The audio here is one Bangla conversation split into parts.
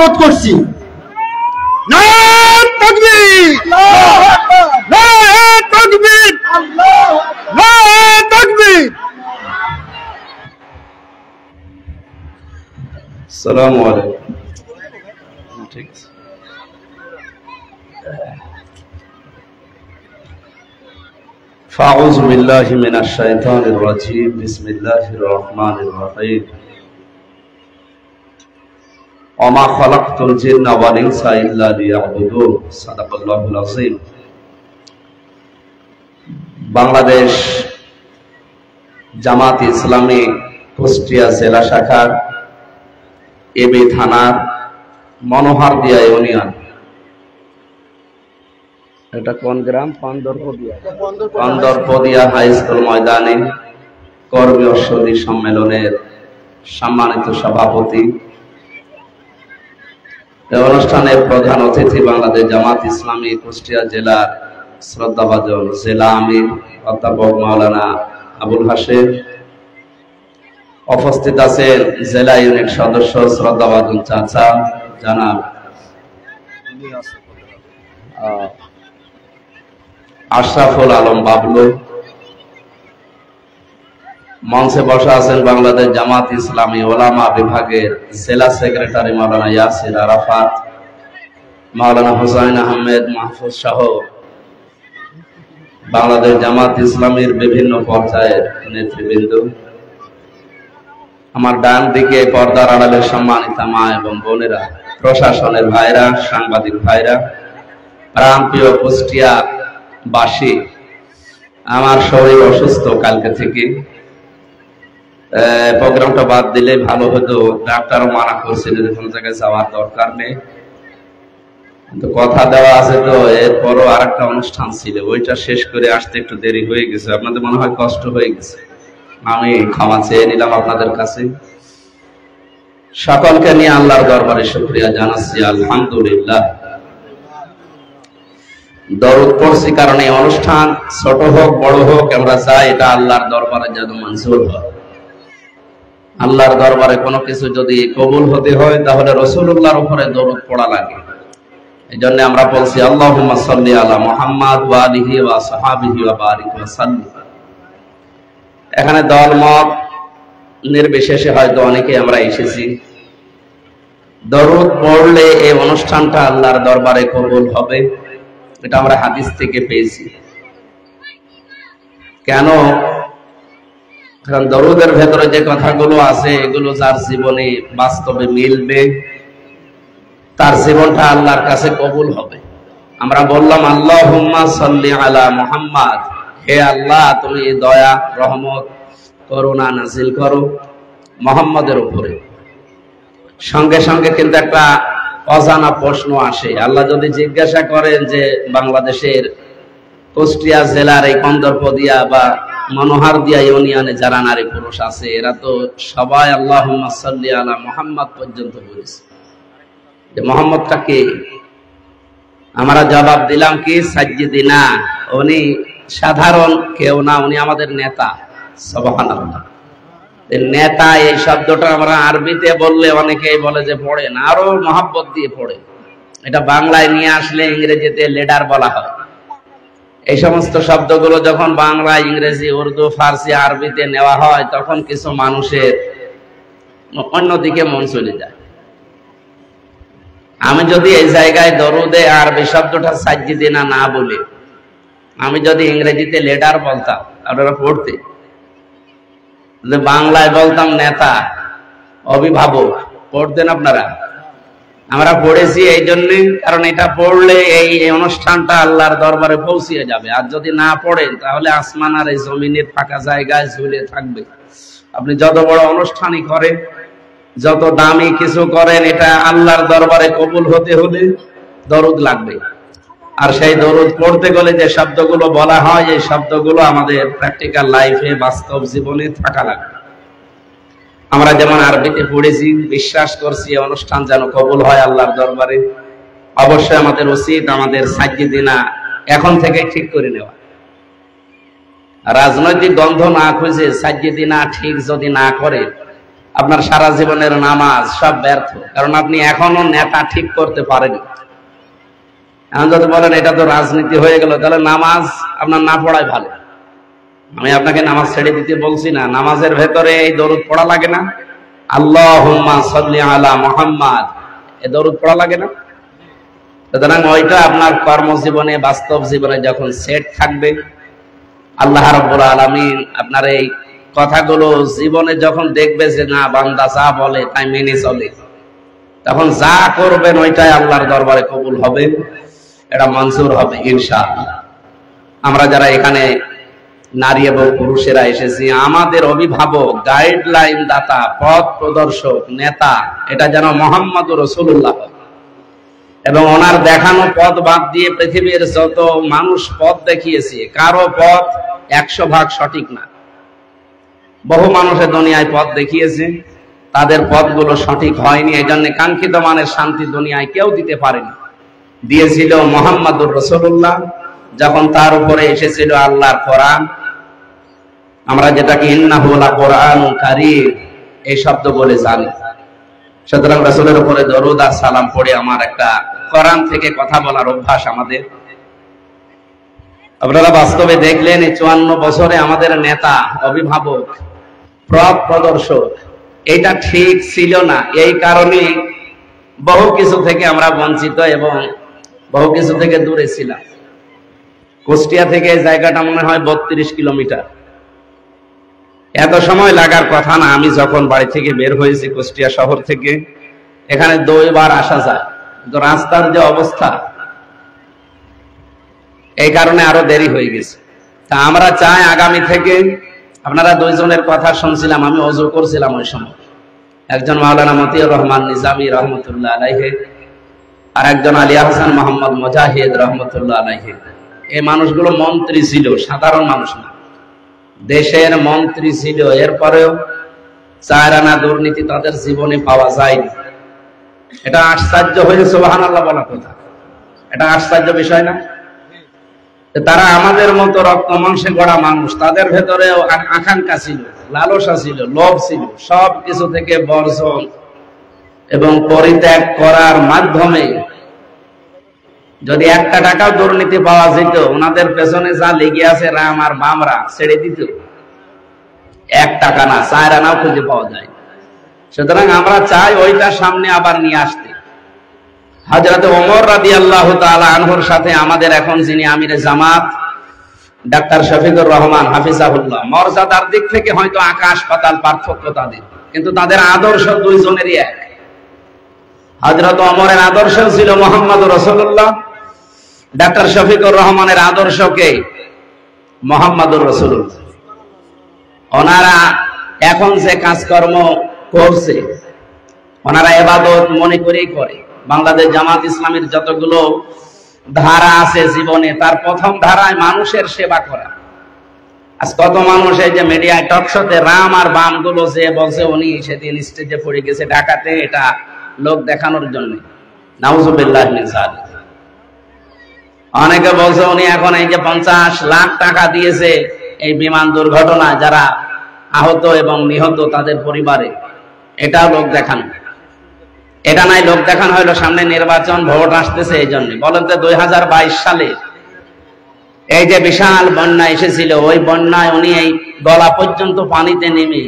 অনুরোধ করছি, নারায়ে তাকবীর, নারায়ে তাকবীর, নারায়ে তাকবীর। আসসালামু আলাইকুম। ঠিক আছে। ফাউযু বিল্লাহি মিনাশ শাইতানির রাজীম। বিসমিল্লাহির রহমানির রহিম। ওমা খালাকতুল জিন্না ওয়াল ইনসা ইল্লা লিয়াবুদুন। সাদাকাল্লাহুল আযীম। বাংলাদেশ জামাত ইসলামী কুষ্টিয়া জেলা শাখার এবি থানার মনোহারদিয়া ইউনিয়ন, এটা কোন গ্রাম? পান্দরপদিয়া হাই স্কুল ময়দানে কর্মী ঔষধি সম্মেলনের সম্মানিত সভাপতি, এই অনুষ্ঠানের প্রধান অতিথি বাংলাদেশ জামাত ইসলামী কুষ্টিয়া জেলার শ্রদ্ধাভাজন জেলা আমির অধ্যাপক মাওলানা আবুল হাশেম, উপস্থিত আছেন জেলা ইউনিট সদস্য শ্রদ্ধাভাজন চাচা জনাব আশরাফুল আলম বাবলু, মঞ্চে বসা আছেন বাংলাদেশ জামাত ইসলামী ওলামা বিভাগের জেলা সেক্রেটারি মাওলানা ইয়াসির আরাফাত, মাওলানা হুসাইন আহমেদ মাহফুজ সহ বাংলাদেশ জামাত ইসলামীর বিভিন্ন পর্যায়ের নেতৃবৃন্দ, আমার ডান দিকে পর্দার আড়ালের সম্মানিত মা এবং বোনেরা, প্রশাসনের ভাইরা, সাংবাদিক ভাইরা, প্রাণপ্রিয় কুষ্টিয়া বাসী। আমার শরীর অসুস্থ কালকে থেকে, প্রোগ্রামটা বাদ দিলে ভালো হতো। ডাক্তারও মানা করছিল যে কোনো জায়গায় যাওয়ার দরকার নেই, কিন্তু কথা দেওয়া আছে তো। এরপরও আর একটা অনুষ্ঠান ছিল, ওইটা শেষ করে আসতে একটু দেরি হয়ে গেছে। আপনাদের মনে হয় কষ্ট হয়ে গেছে, আমি ক্ষমা চেয়ে নিলাম আপনাদের কাছে। সকলকে নিয়ে আল্লাহর দরবারে শুকরিয়া জানাচ্ছি, আলহামদুলিল্লাহ। দরুদ পড়ছি কারণ এই অনুষ্ঠান ছোট হোক বড় হোক, আমরা চাই এটা আল্লাহর দরবারে যেন মঞ্জুর হয়। আল্লাহর দরবারে কোনো কিছু যদি কবুল হতে হয় তাহলে রাসূলুল্লাহর উপরে দরুদ পড়া লাগে। এই জন্য আমরা বলছি আল্লাহুম্মা সাল্লি আলা মুহাম্মাদ ওয়া আলিহি ওয়া সাহাবিহি ওয়া বারিক ওয়া সাল্লিম। এখানে দলমত নির্বিশেষে হয়তো অনেকে আমরা এসেছি। দরুদ পড়লে এই অনুষ্ঠানটা আল্লাহর দরবারে কবুল হবে, এটা আমরা হাদিস থেকে পেয়েছি। কেন? কারণ দরুদের ভেতরে যে কথাগুলো আছে এগুলো যার জীবনে বাস্তবে মিলবে তার জীবনটা আল্লাহর কাছে কবুল হবে। আমরা বললাম আল্লাহুম্মা সাল্লি আলা মুহাম্মাদ, হে আল্লাহ তুমি দয়া রহমত করুণা নাজিল করো মুহাম্মাদের উপরে। সঙ্গে সঙ্গে কিন্তু একটা অজানা প্রশ্ন আসে। আল্লাহ যদি জিজ্ঞাসা করেন যে বাংলাদেশের কুষ্টিয়া জেলার এই কন্দরপদিয়া বা মনোহারদিয়া ইউনিয়নে যারা নারী পুরুষ আছে এরা তো সবাই আল্লাহুম্মা সাল্লি আলা মুহাম্মাদ পর্যন্ত বলেছে, যে মুহাম্মদটা কে? আমরা জবাব দিলাম কি, সাজ্জিদিনা, উনি সাধারণ কেউ না, উনি আমাদের নেতা। সুবহানাল্লাহ। নেতা এই শব্দটা আমরা আরবিতে বললে অনেকেই বলে যে পড়ে না, আরো মহব্বত দিয়ে পড়ে। এটা বাংলায় নিয়ে আসলে ইংরেজিতে লিডার বলা হয়। এই সমস্ত শব্দগুলো যখন বাংলা, ইংরেজি, উর্দু, ফার্সি, আরবিতে নেওয়া হয় তখন কিছু মানুষের অন্যদিকে মন চলে যায়। আমি যদি এই জায়গায় দরুদে আরবি শব্দটা সাজ্জিদিনা না বলি, আমি যদি ইংরেজিতে লিডার বলতাম আপনারা পড়তে, বাংলায় বলতাম নেতা, অভিভাবক, পড়তেন আপনারা? আমরা পড়েছি এই জন্যে, কারণ এটা পড়লে এই অনুষ্ঠানটা আল্লাহর দরবারে পৌঁছিয়ে যাবে। আর যদি না পড়েন তাহলে আসমান আর এই জমিনের ফাঁকা জায়গায় ঝুলে থাকবে। আপনি যত বড় অনুষ্ঠানই করেন, যত দামি কিছু করেন, এটা আল্লাহর দরবারে কবুল হতে হলে দরুদ লাগবে। আর সেই দরুদ পড়তে গেলে যে শব্দগুলো বলা হয় এই শব্দগুলো আমাদের প্র্যাকটিক্যাল লাইফে, বাস্তব জীবনে থাকা লাগবে। আমরা যেমন আরবিতে পড়েছি, বিশ্বাস করছি এই অনুষ্ঠান যেন কবুল হয় আল্লাহর দরবারে। অবশ্যই আমাদের উচিত আমাদের সাজ্জিদিনা এখন থেকে ঠিক করে নেওয়া। রাজনৈতিক দ্বন্দ্ব না খুঁজে সাজ্জিদিনা ঠিক যদি না করে আপনার সারা জীবনের নামাজ সব ব্যর্থ, কারণ আপনি এখনো নেতা ঠিক করতে পারেনি। এখন যদি বলেন এটা তো রাজনীতি হয়ে গেল, তাহলে নামাজ আপনার না পড়াই ভালো। আমি আপনাকে নামাজ ছেড়ে দিতে বলছি না, নামাজের ভেতরে এই দরুদ পড়া লাগে না, আল্লাহুম্মা সাল্লি আলা মুহাম্মাদ, এই দরুদ পড়া লাগে না? সুতরাং ওইটা আপনার কর্মজীবনে, বাস্তব জীবনে যখন সেট থাকবে, আল্লাহ রাব্বুল আলামিন আপনার এই কথাগুলো জীবনে যখন দেখবে যে না বান্দা যা বলে তাই মেনে চলে, তখন যা করবেন ওইটাই আল্লাহর দরবারে কবুল হবে, এটা মঞ্জুর হবে ইনশাআল্লাহ। আমরা যারা এখানে নারী এবং পুরুষেরা এসেছি, আমাদের অভিভাবক, গাইডলাইন দাতা, পথ প্রদর্শক, নেতা এটা যেন মুহাম্মদুর রাসূলুল্লাহ, এবং ওনার দেখানো পথ বাদ দিয়ে পৃথিবীর যত মানুষ পথ দেখিয়েছে, কারো পথ 100% সঠিক না। বহু মানুষের দুনিয়ায় পথ দেখিয়েছে, তাদের পথগুলো সঠিক হয়নি, এই জন্য কাঙ্ক্ষিত মানের শান্তি দুনিয়ায় কেউ দিতে পারেনি। দিয়েছিল মুহাম্মদুর রাসূলুল্লাহ, যখন তার উপরে এসেছিল আল্লাহর কোরআন, আমরা যেটাকে ইন্নাহু লাকুরআনুন কারীম এই শব্দ বলে জানি। সুতরাং রাসূলের উপরে দরুদ আর সালাম পড়ে আমার একটা কোরআন থেকে কথা বলার অভ্যাস আমাদের। আপনারা বাস্তবে দেখলেন এই 54 বছরে আমাদের নেতা, অভিভাবক, পথ প্রদর্শক এটা ঠিক ছিল না। এই কারণে বহু কিছু থেকে আমরা বঞ্চিত এবং বহু কিছু থেকে দূরে ছিলাম। কুষ্টিয়া থেকে এই জায়গাটা মনে হয় 32 কিলোমিটার। এত সময় লাগার কথা না। আমি যখন বাড়ি থেকে বের হয়েছি কুষ্টিয়া শহর থেকে, এখানে 2 বার আসা যায়, কিন্তু রাস্তার যে অবস্থা, এই কারণে আরো দেরি হয়ে গেছে। তা আমরা চাই আগামী থেকে, আপনারা 2 জনের কথা শুনছিলাম, আমি ওযু করছিলাম ওই সময়, একজন মাওলানা মতিউর রহমান নিজামী রহমতুল্লাহ আলাইহি, আর একজন আলী আহসান মোহাম্মদ মুজাহিদ রহমতুল্লাহ আলাইহি। এই মানুষগুলো মন্ত্রী ছিল, সাধারণ মানুষ না, দেশের মন্ত্রী ছিল। এরপরেও 4 আনা দুর্নীতি তাদের জীবনে পাওয়া যায়নি। এটা আশ্চর্য হয়ে সুবহানাল্লাহ বলার কথা, এটা আশ্চর্য বিষয় না? তারা আমাদের মতো রক্ত মাংসে গড়া মানুষ, তাদের ভেতরেও আকাঙ্ক্ষা ছিল, লালসা ছিল, লোভ ছিল। সব কিছু থেকে বর্জন এবং পরিত্যাগ করার মাধ্যমে যদি 1 টাকাও দুর্নীতি পাওয়া যেত, ওনাদের পেছনে যা লেগে আছে রাম আর বামরা ছেড়ে দিত। 1 টাকা না, 4 আনাও খুঁজে পাওয়া যায়। সুতরাং আমরা চাই ওইটা সামনে আবার নিয়ে আসতে। হযরত ওমর রাদিয়াল্লাহু তাআলা আনহুর সাথে আমাদের এখন যিনি আমিরে জামাত, ডাক্তার শফিকুর রহমান হাফিজাহুল্লাহ, মর্যাদার দিক থেকে হয়তো আকাশ পাতাল পার্থক্য তাদের, কিন্তু তাদের আদর্শ 2 জনেরই এক। হযরত ওমরের আদর্শ ছিল মুহাম্মদুর রাসূলুল্লাহ, ডাক্তার শফিকুর রহমানের আদর্শকে মুহাম্মদুর রাসূলুল্লাহ। ওনারা এখন যে কাজকর্ম করছে, ওনারা ইবাদত মনে করেই করে। বাংলাদেশ জামাত ইসলামের যতগুলো ধারা আছে জীবনে, তার প্রথম ধারায় মানুষের সেবা করা। আজ কত মানুষ এই যে মিডিয়ায় টকশোতে রাম আর বাম গুলো যে বলছে, উনি সেদিন স্টেজে পড়ে গেছে ঢাকাতে, এটা লোক দেখানোর জন্য। নাউজুবিল্লাহ মিন যালিক। অনেকে বলছে উনি এখন এই যে 50 লাখ টাকা দিয়েছে এই বিমান দুর্ঘটনায় যারা আহত এবং নিহত তাদের পরিবারে, এটাও লোক দেখানো। এটা নাই লোক দেখানো হইলো সামনে নির্বাচন, ভোট আসতেছে এই জন্য। বলেন তো 2022 সালে এই যে বিশাল বন্যা এসেছিল, ওই বন্যায় উনি এই গলা পর্যন্ত পানিতে নেমে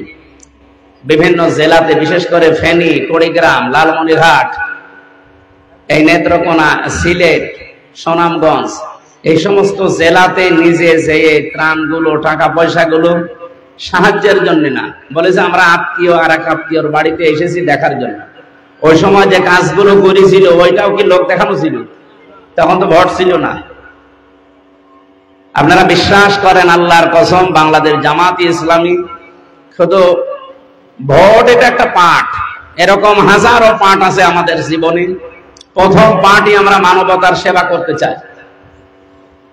বিভিন্ন জেলাতে, বিশেষ করে ফেনী, কুড়িগ্রাম, লালমনিরহাট, এই নেত্রকোনা, সিলেট, সুনামগঞ্জ, এই সমস্ত জেলাতে নিজে যেয়ে ত্রাণগুলো, টাকা পয়সাগুলো সাহায্যের জন্য না, বলেছে আমরা আত্মীয় আর এক আত্মীয়র বাড়িতে এসেছি দেখার জন্য। ওই সময় যে কাজগুলো করেছিল ওইটাও কি লোক দেখানো ছিল? তখন তো ভোট ছিল না। আপনারা বিশ্বাস করেন আল্লাহর কসম, বাংলাদেশ জামাত ইসলামী শুধু ভোট এটা একটা পাঠ, এরকম হাজারো পাঠ আছে আমাদের জীবনে। প্রথম পাঠই আমরা মানবতার সেবা করতে চাই।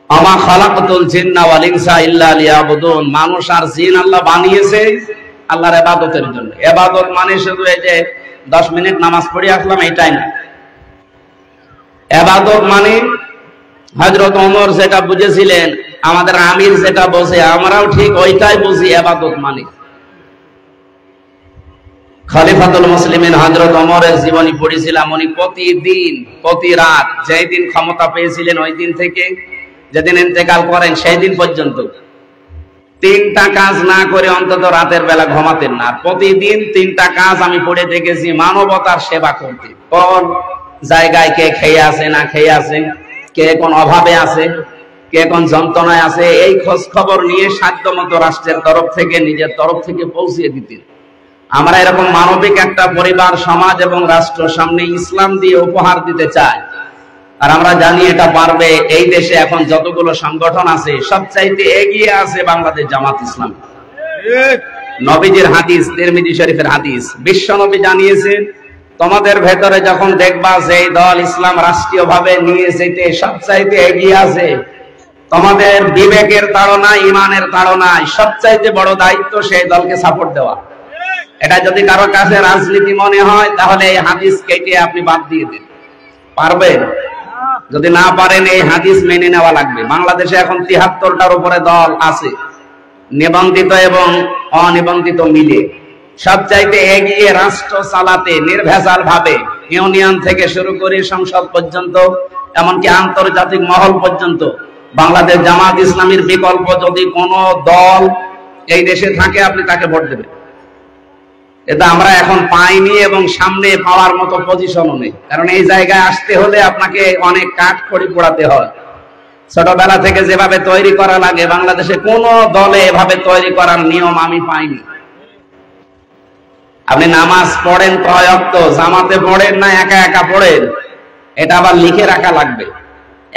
আমা খালাকতুল জিন্না ওয়াল ইনসা ইল্লা লিয়াবুদুন, মানুষ আর জিন আল্লাহ বানিয়েছে আল্লাহর ইবাদতের জন্য। ইবাদত মানে শুধু এই যে 10 মিনিট নামাজ পড়ে আসলাম এইটাই না। ইবাদত মানে হযরত ওমর যেটা বুঝেছিলেন, আমাদের আমির যেটা বোঝে, আমরাও ঠিক ওইটাই বুঝি। ইবাদত মানে খলিফাতুল মুসলিমিন হযরত ওমরের জীবনী পড়েছিলাম। উনি প্রতিদিন প্রতি রাত, যেই দিন ক্ষমতা পেয়েছিলেন ওই দিন থেকে যেদিন ইন্তেকাল করেন সেই দিন পর্যন্ত 3টা কাজ না করে অন্তত রাতের বেলা ঘুমাতেন না। প্রতিদিন 3টা কাজ আমি পড়ে দেখেছি মানবতার সেবা করতে। কোন জায়গায় কে খেয়ে আছে না খেয়ে আছে, কে কোন অভাবে আছে, কে কোন যন্ত্রণায় আছে, এই খোঁজ খবর নিয়ে সাধ্যমতো রাষ্ট্রের তরফ থেকে নিজের তরফ থেকে পৌঁছিয়ে দিতেন। আমরা এরকম মানবিক একটা পরিবার, সমাজ এবং রাষ্ট্র সামনে ইসলাম দিয়ে উপহার দিতে চাই। আর আমরা জানি এটা পারবে। এই দেশে এখন যতগুলো সংগঠন আছে সবচাইতে এগিয়ে আছে বাংলাদেশ জামাত ইসলাম। নবীজির হাদিস, তিরমিজি শরীফের হাদিস, বিশ্ব নবী জানিয়েছেন তোমাদের ভেতরে যখন দেখবা যে এই দল ইসলাম রাষ্ট্রীয়ভাবে নিয়ে যেতে সবচাইতে এগিয়ে আছে, তোমাদের বিবেকের তাড়নায়, ইমানের তাড়নায় সবচাইতে বড় দায়িত্ব সেই দলকে সাপোর্ট দেওয়া। এটা যদি কারো কাছে রাজনীতি মনে হয় তাহলে এই হাদিস কেটে আপনি বাদ দিয়ে দিন। পারবেন? যদি না পারেন এই হাদিস মেনে নেওয়া লাগবে। বাংলাদেশে এখন 73টার উপরে দল আছে, নিবন্ধিত এবং অনিবন্ধিত মিলে। সবচাইতে এগিয়ে রাষ্ট্র চালাতে নির্ভেজাল ভাবে ইউনিয়ন থেকে শুরু করে সংসদ পর্যন্ত, এমনকি আন্তর্জাতিক মহল পর্যন্ত বাংলাদেশ জামাত ইসলামীর বিকল্প যদি কোনো দল এই দেশে থাকে আপনি তাকে ভোট দেবেন। এটা আমরা এখন পাইনি এবং সামনে পাওয়ার মতো পজিশনও নেই। কারণ এই জায়গায় আসতে হলে আপনাকে অনেক কাঠখড়ি পোড়াতে হয়। ছোটবেলা থেকে যেভাবে তৈরি করা লাগে বাংলাদেশে কোনো দলে এভাবে তৈরি করার নিয়ম আমি পাইনি। আপনি নামাজ পড়েন কয় ওয়াক্ত, জামাতে পড়েন না একা একা পড়েন, এটা আবার লিখে রাখা লাগবে।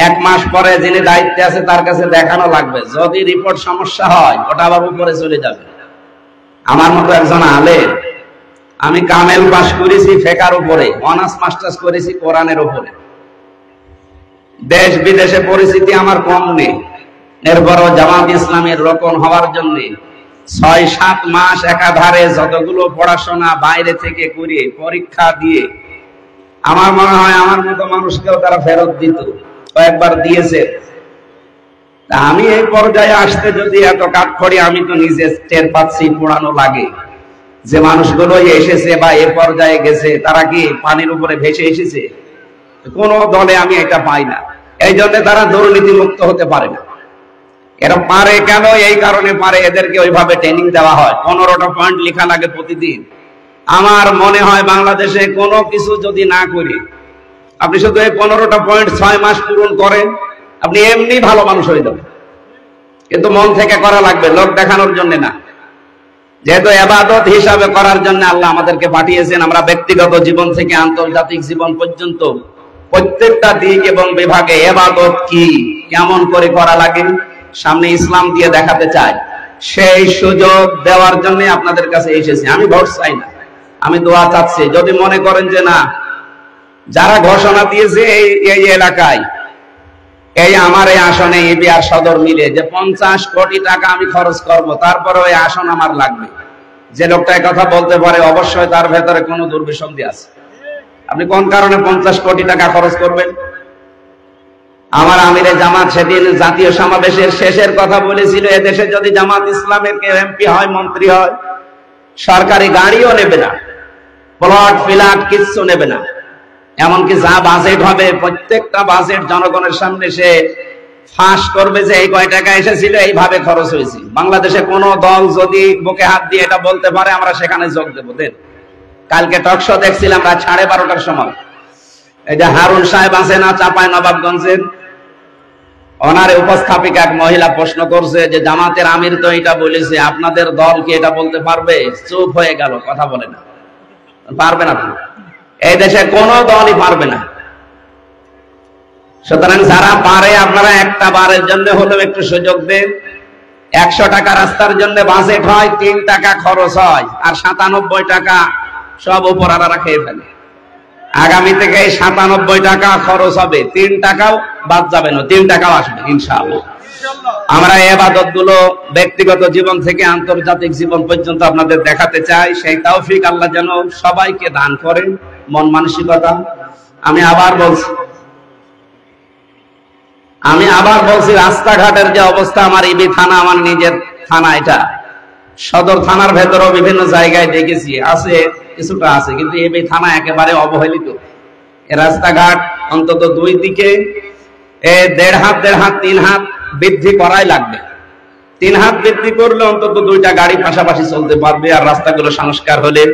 1 মাস পরে যিনি দায়িত্বে আছে তার কাছে দেখানো লাগবে। যদি রিপোর্ট সমস্যা হয় ওটা আবার উপরে চলে যাবে। আমার মতো একজন আলেম, আমি কামেল পাস করেছি ফেকার উপরে, অনার্স মাস্টার্স করেছি কোরআনের উপরে। দেশ বিদেশে পরিস্থিতি আমার কম নেই, এরপরও জামাত ইসলামের রোকন হওয়ার জন্য 6-7 মাস একাধারে যতগুলো পড়াশোনা বাইরে থেকে করে পরীক্ষা দিয়ে আমার মনে হয় আমার মতো মানুষকেও তারা ফেরত দিত, কয়েকবার দিয়েছে। তা আমি এই পর্যায়ে আসতে যদি এত কাঠখড়ি, আমি তো নিজে টের পাচ্ছি পোড়ানো লাগে। যে মানুষগুলো এসেছে বা এ পর্যায়ে গেছে তারা কি পানির উপরে ভেসে এসেছে? কোন দলে আমি এটা পাই না। এই জন্য তারা দুর্নীতি মুক্ত হতে পারে না। এরা পারে কেন? এই কারণে পারে, এদেরকে ওইভাবে ট্রেনিং দেওয়া হয়। 15টা পয়েন্ট লেখা লাগে প্রতিদিন। আমার মনে হয় বাংলাদেশে কোনো কিছু যদি না করি, আপনি শুধু এই 15টা পয়েন্ট 6 মাস পূরণ করেন, আপনি এমনি ভালো মানুষ হয়ে যাবেন। কিন্তু মন থেকে করা লাগবে, লোক দেখানোর জন্য না। যেহেতু ইবাদত হিসাবে করার জন্য আল্লাহ আমাদেরকে পাঠিয়েছেন, আমরা ব্যক্তিগত জীবন থেকে আন্তর্জাতিক জীবন পর্যন্ত প্রত্যেকটা দিক এবং বিভাগে ইবাদত কি, কেমন করে করা লাগে সামনে ইসলাম দিয়ে দেখাতে চাই। সেই সুযোগ দেওয়ার জন্য আপনাদের কাছে এসেছি। আমি ভোট চাই না, আমি দোয়া চাচ্ছি। যদি মনে করেন যে না, যারা ঘোষণা দিয়েছে এই এলাকায়, এই আমার এই আসনে ইবিআর সদর মিলে যে 50 কোটি টাকা আমি খরচ করব, তারপরে ওই আসন আমার লাগবে, যে লোকটা কথা বলতে পারে অবশ্যই তার ভেতরে কোনো দুর্বিসন্ধি আছে। আপনি কোন কারণে 50 কোটি টাকা খরচ করবেন? আমার আমিরে জামাত সেদিন জাতীয় সমাবেশের শেষের কথা বলেছিল, এদেশে যদি জামাত ইসলামের কেউ এমপি হয়, মন্ত্রী হয়, সরকারি গাড়িও নেবে না, প্লট ফ্ল্যাট কিচ্ছু নেবে না। এমনকি যা বাজেট হবে প্রত্যেকটা বাজেট জনগণের সামনে সে ফাঁস করবে যে এই কয় টাকা এসেছিল, এইভাবে খরচ হয়েছে। বাংলাদেশে কোন দল যদি বুকে হাত দিয়ে এটা বলতে পারে আমরা সেখানে যোগ দেবো। দেন কালকে টকশো দেখছিলাম রাত 12:30টার সময়, এই যে হারুন সাহেব আছে না চাপাই নবাবগঞ্জের, ওনার উপস্থাপিকা এক মহিলা প্রশ্ন করছে যে জামাতের আমির তো এটা বলেছে, আপনাদের দল কি এটা বলতে পারবে? চুপ হয়ে গেল, কথা বলে না। পারবে না, এই দেশে কোন দলই পারবে না। সুতরাং যারা পারে আপনারা একটা বারের জন্য হলেও একটু সুযোগ দেন। 100 টাকা রাস্তার জন্য বাজেট হয়, 3 টাকা খরচ হয়, আর 97 টাকা সব উপরালারা খেয়ে ফেলে। আগামী থেকে 97 টাকা খরচ হবে, 3 টাকাও বাদ যাবে না, 3 টাকাও আসবে ইনশাআল্লাহ। আমরা ইবাদত গুলো ব্যক্তিগত জীবন থেকে আন্তর্জাতিক জীবন পর্যন্ত আপনাদের দেখাতে চাই। সেই তৌফিক আল্লাহ যেন সবাইকে দান করেন, মন মানসিকতা। আমি আবার বলছি রাস্তাঘাটের যে অবস্থা, আমার ইবি থানা আমার নিজের থানা, এটা সদর থানার ভেতরেও বিভিন্ন জায়গায় দেখেছি, আছে কিছুটা আছে, কিন্তু এই থানা একেবারে অবহেলিত। রাস্তাঘাট অন্তত দুই দিকে 1.5 হাত 3 হাত বৃদ্ধি করাই লাগবে। 3 হাত বৃদ্ধি করলে অন্তত 2টা গাড়ি পাশাপাশি চলতে পারবে। আর রাস্তাগুলো সংস্কার হলে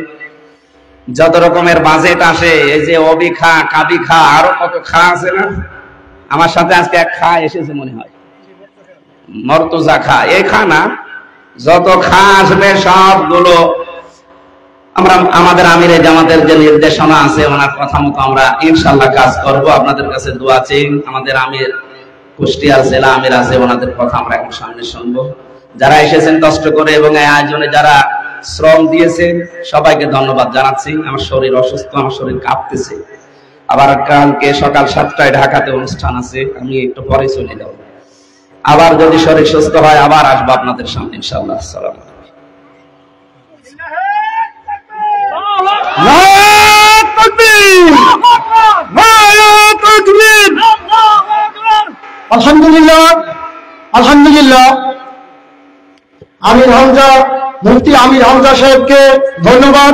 যত রকমের বাজেট আসে, এই যে অবি খা, কাবি খা, আরো কত খা আছে না? আমার সাথে আজকে এক খা এসেছে মনে হয়, মর্তুজা খা। এই খা না, যত খা আসবে সবগুলো আমরা আমাদের আমিরে জামাতের যে নির্দেশনা আছে ওনার কথা মতো আমরা ইনশাআল্লাহ কাজ করব। আপনাদের কাছে দোয়া চাই। আমাদের আমির কুষ্টিয়ার জেলা আমির আছে, ওনাদের কথা আমরা এখন সামনে শুনবো। যারা এসেছেন কষ্ট করে এবং এই আয়োজনে যারা শ্রম দিয়েছেন সবাইকে ধন্যবাদ জানাচ্ছি। আমার শরীর অসুস্থ, আমার শরীর কাঁপতেছে। আবার কালকে সকাল 7টায় ঢাকাতে অনুষ্ঠান আছে, আমি একটু পরে চলে যাব। আবার যদি শরীর সুস্থ হয় আবার আসবো আপনাদের সামনে ইনশাআল্লাহ। আসসালামু আলাইকুম। আলহামদুলিল্লাহ, আলহামদুলিল্লাহ। আমির হামজা, মুফতি আমির হামজা সাহেবকে ধন্যবাদ।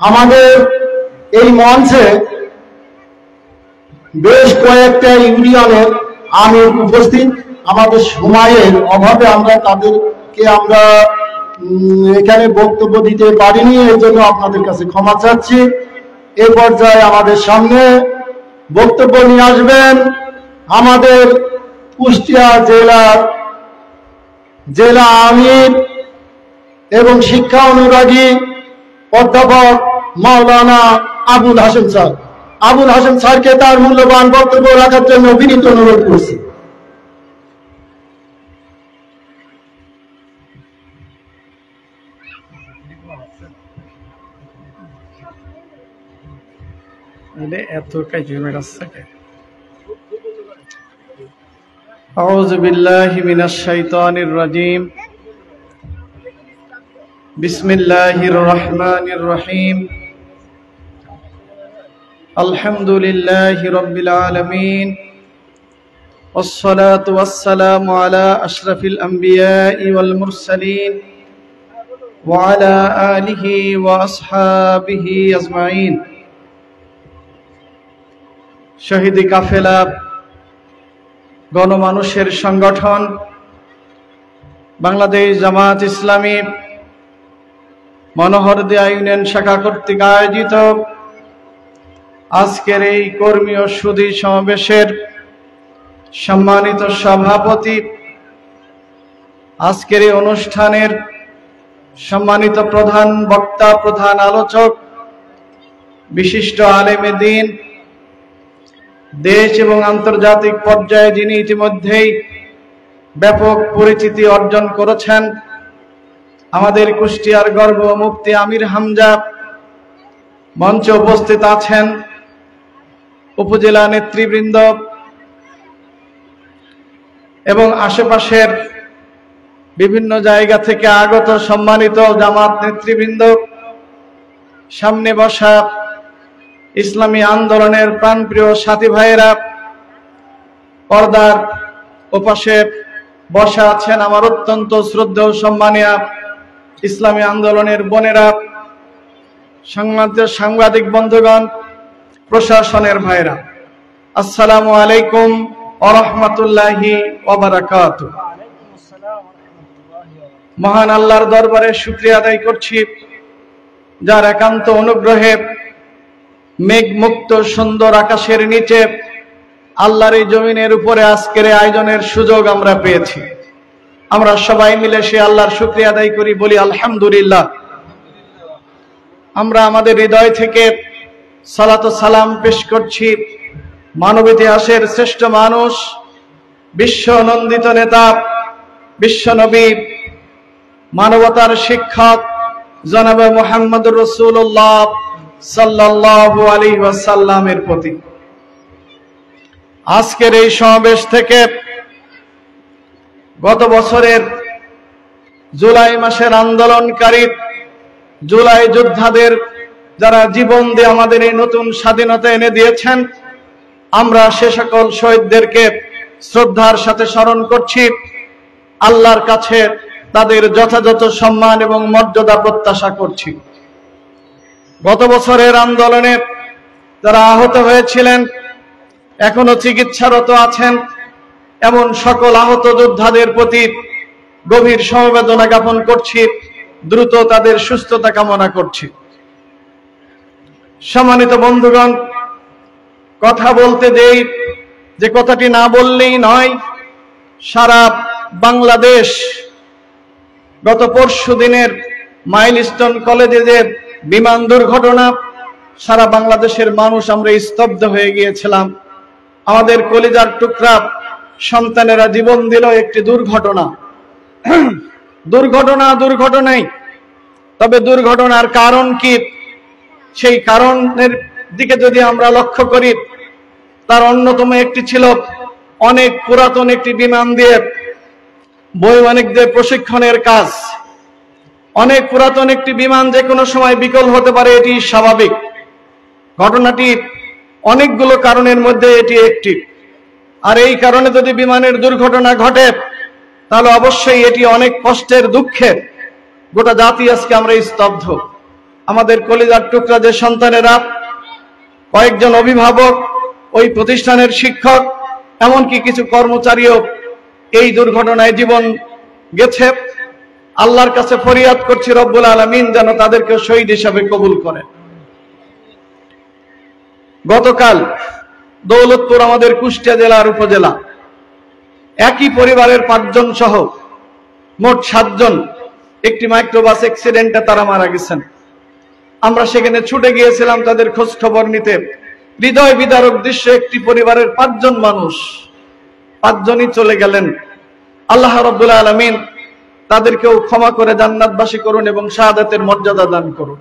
আমাদের এই মঞ্চে বেশ কয়েকটা ইউনিয়নের আমির উপস্থিত। আমাদের সময়ের অভাবে আমরা তাদেরকে এখানে বক্তব্য দিতে পারিনি, এই জন্য আপনাদের কাছে ক্ষমা চাচ্ছি। এ পর্যায়ে আমাদের সামনে বক্তব্য নিয়ে আসবেন আমাদের কুষ্টিয়া জেলা আমির এবং শিক্ষা অনুরাগী অধ্যাপক মাওলানা আবুল হাশেম স্যার। আবুল হাশেম স্যারকে তার মূল্যবান বক্তব্য রাখার জন্য বিনীত অনুরোধ করছি। أعوذ بالله من الشيطان الرجيم بسم الله الرحمن الرحيم الحمد لله رب العالمين والصلاة والسلام على أشرف الأنبياء والمرسلين وعلى آله وأصحابه أجمعين শহীদ কাফেলা গণমানুষের সংগঠন বাংলাদেশ জামাত ইসলামী মনোহরদিয়া ইউনিয়ন শাখা কর্তৃক আয়োজিত আজকের এই কর্মী ও সুধী সমাবেশের সম্মানিত সভাপতি, আজকের এই অনুষ্ঠানের সম্মানিত প্রধান বক্তা, প্রধান আলোচক, বিশিষ্ট আলেমে দ্বীন, দেশ এবং আন্তর্জাতিক পর্যায়ে যিনি ইতিমধ্যেই ব্যাপক পরিচিতি অর্জন করেছেন, আমাদের কুষ্টিয়ার গর্ব মুফতি আমির হামজা মঞ্চে উপস্থিত আছেন, উপজেলা নেতৃবৃন্দ এবং আশেপাশের বিভিন্ন জায়গা থেকে আগত সম্মানিত জামাত নেতৃবৃন্দ, সামনে বসা ইসলামী আন্দোলনের প্রাণপ্রিয় সাথী ভাইয়েরা, পর্দার ওপাশে বসা আছেন আমার অত্যন্ত শ্রদ্ধেয় সম্মানীয় ইসলামী আন্দোলনের বোনেরা, সাংবাদিক বন্ধুগণ, প্রশাসনের ভাইরা, আসসালামু আলাইকুম ওয়া রাহমাতুল্লাহি ওয়া বারাকাতুহু। মহান আল্লাহর দরবারে শুকরিয়া আদায় করছি, যার একান্ত অনুগ্রহে মেঘমুক্ত সুন্দর আকাশের নিচে আল্লাহর এই জমিনের উপরে আজকের আয়োজনের সুযোগ আমরা পেয়েছি। আমরা সবাই মিলে সে আল্লাহর শুকরিয়া আদায় করি, বলি আলহামদুলিল্লাহ। আমরা আমাদের হৃদয় থেকে সালাত ও সালাম পেশ করছি মানব ইতিহাসের শ্রেষ্ঠ মানুষ, বিশ্ব নন্দিত নেতা, বিশ্ব নবী, মানবতার শিক্ষক জনাবে মুহাম্মদুর রাসূলুল্লাহ সাল্লাল্লাহু আলাইহি ওয়াসাল্লামের প্রতি। আজকের এই সমাবেশ থেকে গত বছরের জুলাই মাসের আন্দোলনকারী জুলাই যোদ্ধাদের, যারা জীবন দিয়ে আমাদের এই নতুন স্বাধীনতা এনে দিয়েছেন, আমরা সে সকল শহীদদেরকে শ্রদ্ধার সাথে স্মরণ করছি। আল্লাহর কাছে তাদের যথাযথ সম্মান এবং মর্যাদা প্রত্যাশা করছি। গত বছরের আন্দোলনে যারা আহত হয়েছিলেন, এখনো চিকিৎসারত আছেন, এমন সকল আহত যোদ্ধাদের প্রতি গভীর সমবেদনা জ্ঞাপন করছি, দ্রুত তাদের সুস্থতা কামনা করছি। সম্মানিত বন্ধুগণ, কথা বলতে দেই যে কথাটি না বললেই নয়। সারা বাংলাদেশ গত পরশু দিনের মাইলস্টোন কলেজে যে বিমান দুর্ঘটনা, সারা বাংলাদেশের মানুষ আমরা স্তব্ধ হয়ে গিয়েছিলাম। আমাদের কলিজার টুকরা সন্তানেরা জীবন দিল একটি দুর্ঘটনা। দুর্ঘটনাই, তবে দুর্ঘটনার কারণ কি, সেই কারণের দিকে যদি আমরা লক্ষ্য করি, তার অন্যতম একটি ছিল অনেক পুরাতন একটি বিমান দিয়ে বৈমানিকদের প্রশিক্ষণের কাজ। অনেক পুরাতন একটি বিমান যে কোনো সময় বিকল হতে পারে, এটি স্বাভাবিক। ঘটনাটি অনেকগুলো কারণের মধ্যে এটি একটি। আর এই কারণে যদি বিমানের দুর্ঘটনা ঘটে, তাহলে অবশ্যই এটি অনেক কষ্টের, দুঃখের। গোটা জাতি আজকে আমরা স্তব্ধ। আমাদের কলিজার টুকরা যে সন্তানেরা, কয়েকজন অভিভাবক, ওই প্রতিষ্ঠানের শিক্ষক, এমনকি কিছু কর্মচারীও এই দুর্ঘটনায় জীবন গেছে। আল্লাহর কাছে ফরিয়াদ করছি রব্বুল আলামিন যেন তাদেরকে শহীদ হিসাবে কবুল করেন। গতকাল দৌলতপুর, আমাদের কুষ্টিয়া জেলার উপজেলা, একই পরিবারের 5 জন সহ মোট 7 জন একটি মাইক্রোবাস অ্যাক্সিডেন্টে তারা মারা গেছেন। আমরা সেখানে ছুটে গিয়েছিলাম তাদের খোঁজ খবর নিতে। হৃদয় বিদারক দৃশ্য, একটি পরিবারের 5 জন মানুষ, 5 জনই চলে গেলেন। আল্লাহ রাব্বুল আলামিন তাদেরকেও ক্ষমা করে জান্নাতবাসী করুন এবং শাহাদাতের মর্যাদা দান করুন।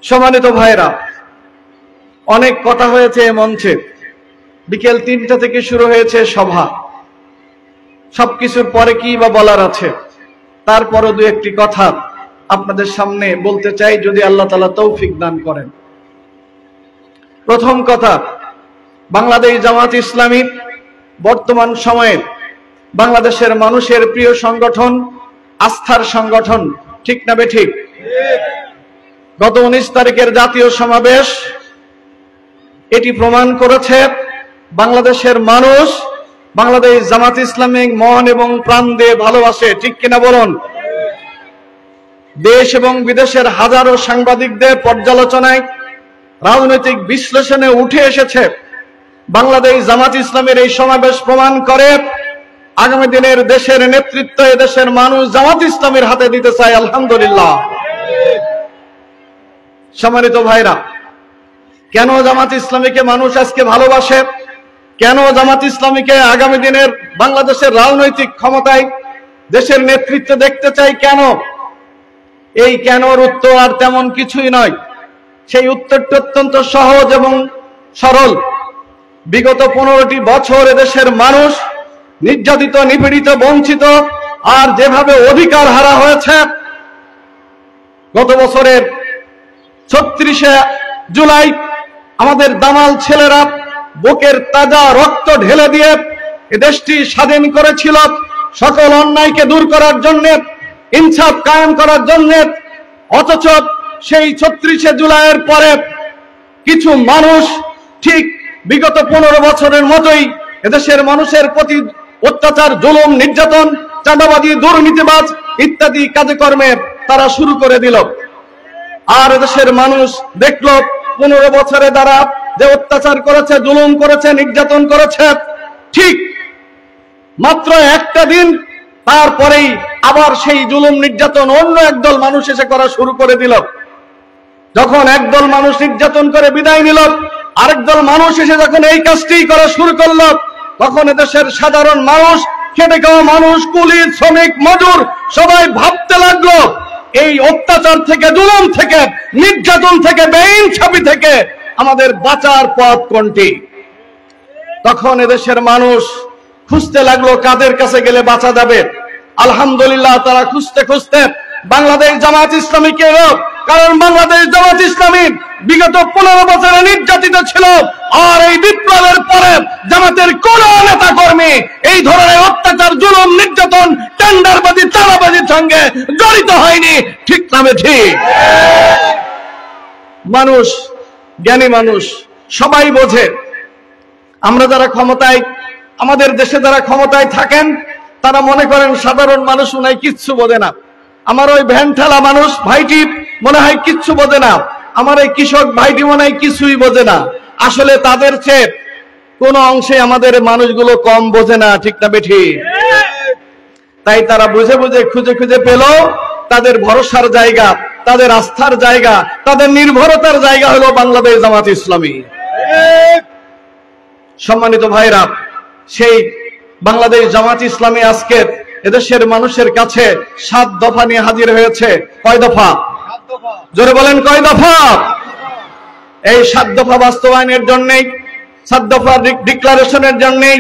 সম্মানিত ভাইরা, অনেক কথা হয়েছে এই মঞ্চে। বিকেল 3টা থেকে শুরু হয়েছে সভা। সবকিছুর পরে কি বা বলার আছে, তারপরও 2-1টি কথা আপনাদের সামনে বলতে চাই, যদি আল্লাহ তাআলা তৌফিক দান করেন। প্রথম কথা, বাংলাদেশ জামাত ইসলামী বর্তমান সময়ে বাংলাদেশের মানুষের প্রিয় সংগঠন, আস্থার সংগঠন, ঠিক না বেঠিক? গত 19 তারিখের জাতীয় সমাবেশ এটি প্রমাণ করেছে বাংলাদেশের মানুষ বাংলাদেশ জামাত ইসলামী মন এবং প্রাণ দিয়ে ভালোবাসে, ঠিক কিনা বলুন? দেশ এবং বিদেশের হাজারো সাংবাদিকদের পর্যালোচনায়, রাজনৈতিক বিশ্লেষণে উঠে এসেছে বাংলাদেশ জামাত ইসলামের এই সমাবেশ প্রমাণ করে আগামী দিনের দেশের নেতৃত্ব এদেশের মানুষ জামাত ইসলামের হাতে দিতে চায়। আলহামদুলিল্লাহ। সম্মানিত ভাইরা, কেন জামাত ইসলামীকে মানুষ আজকে ভালোবাসে, কেন জামাত ইসলামীকে আগামী দিনের বাংলাদেশের রাজনৈতিক ক্ষমতায় দেশের নেতৃত্বে দেখতে চাই, কেন? এই কেনর উত্তর আর তেমন কিছুই নয়। সেই উত্তরটি অত্যন্ত সহজ এবং সরল। বিগত 15টি বছর এদেশের মানুষ নির্যাতিত, নিপীড়িত, বঞ্চিত আর যেভাবে অধিকার হারা হয়েছে, গত বছরের 36শে জুলাই আমাদের দামাল ছেলেরা বুকের তাজা রক্ত ঢেলে দিয়ে এ দেশটি স্বাধীন করেছিল, সকল অন্যায়কে দূর করার জন্য, ইনসাফ কায়েম করার জন্য। অথচ সেই 36শে জুলাইয়ের পরে কিছু মানুষ ঠিক বিগত 15 বছরের মতোই এদেশের মানুষের প্রতি অত্যাচার, জুলুম, নির্যাতন, চাঁদাবাজি, দুর্নীতিবাজ ইত্যাদি কাজকর্মে তারা শুরু করে দিল। আর এদেশের মানুষ দেখলো 15 বছরে তারা যে অত্যাচার করেছে, জুলুম করেছে, নির্যাতন করেছে, ঠিক মাত্র একটা দিন তারপরেই আবার সেই জুলুম নির্যাতন অন্য একদল মানুষ এসে করা শুরু করে দিল। যখন একদল মানুষ নির্যাতন করে বিদায় নিল, আরেক দল মানুষ এসে যখন এই কাজটি করা শুরু করলো, তখন এদেশের সাধারণ মানুষ, খেটে খাওয়া মানুষ, কুলি, শ্রমিক, মজুর সবাই ভাবতে লাগলো এই অত্যাচার থেকে, জুলুম থেকে, নির্যাতন থেকে, বেইনসাফি থেকে আমাদের বাঁচার পথ কোনটি? তখন এদেশের মানুষ খুঁজতে লাগলো কাদের কাছে গেলে বাঁচা যাবে। আলহামদুলিল্লাহ, তারা খুঁজতে খুঁজতে বাংলাদেশ জামাত ইসলামীকে এলো। কারণ বাংলাদেশ জামাত ইসলামী বিগত 15 বছরে নির্যাতিত ছিল, আর এই বিপ্লব বিপ্লবের পরে জামাতের কোন নেতা কর্মী এই ধরনের অত্যাচার, জুলুম, নির্যাতন, টেন্ডারবাজি, চাঁদাবাজির সঙ্গে জড়িত হয়নি। ঠিক না ঠিক? মানুষ, জ্ঞানী মানুষ সবাই বোঝে। আমরা যারা ক্ষমতায়, আমাদের দেশে যারা ক্ষমতায় থাকেন, তারা মনে করেন সাধারণ মানুষ মনে হয় কিচ্ছু বোঝে না। আমার ওই ভ্যান ঠেলা মানুষ ভাইটি মনে হয় কিচ্ছু বোঝে না, আমার এই কৃষক ভাইটি মনে হয় কিছুই বোঝে না। আসলে তাদের চেয়ে কোন অংশে আমাদের মানুষগুলো কম বোঝে না। ঠিক না বেঠি? তাই তারা বুঝে বুঝে খুঁজে খুঁজে পেল তাদের ভরসার জায়গা, তাদের আস্থার জায়গা, তাদের নির্ভরতার জায়গা হলো বাংলাদেশ জামাত ইসলামী। সম্মানিত ভাইরা, সেই বাংলাদেশ জামাত ইসলামী আজকে এদেশের মানুষের কাছে 7 দফা নিয়ে হাজির হয়েছে। কয় দফা? জোরে বলেন, কয় দফা? এই 7 দফা বাস্তবায়নের জন্যই, 7 দফা ডিক্লারেশনের জন্যই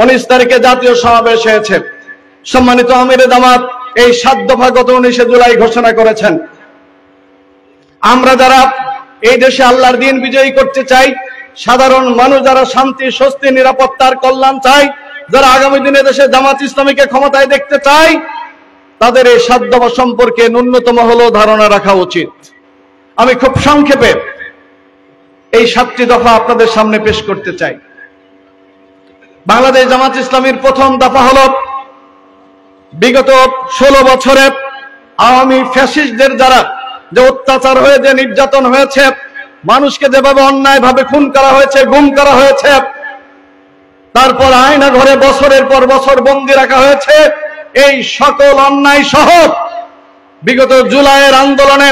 19 তারিখে জাতীয় সমাবেশ হয়েছে। সম্মানিত আমিরে জামাত এই 7 দফা গত 19 জুলাই ঘোষণা করেছেন। আমরা যারা এই দেশে আল্লাহর দিন বিজয়ী করতে চাই, সাধারণ মানুষ যারা শান্তি, স্বস্তি, নিরাপত্তার কল্যাণ চাই, যারা আগামী দিনে দেশে জামাত ইসলামীকে ক্ষমতায় দেখতে চাই, তাদের এই 7 দফা সম্পর্কে ন্যূনতম হলেও ধারণা রাখা উচিত। আমি খুব সংক্ষেপে এই 7টি দফা আপনাদের সামনে পেশ করতে চাই। বাংলাদেশ জামাত ইসলামীর প্রথম দফা হল, বিগত 16 বছরে আওয়ামী ফ্যাসিস্টদের দ্বারা যে অত্যাচার হয়ে, যে নির্যাতন হয়েছে, মানুষকে যেভাবে অন্যায়ভাবে খুন করা হয়েছে, গুম করা হয়েছে, তারপর আয়না ঘরে বছরের পর বছর বন্দী রাখা হয়েছে, এই সকল অন্যায় সহ বিগত জুলাইয়ের আন্দোলনে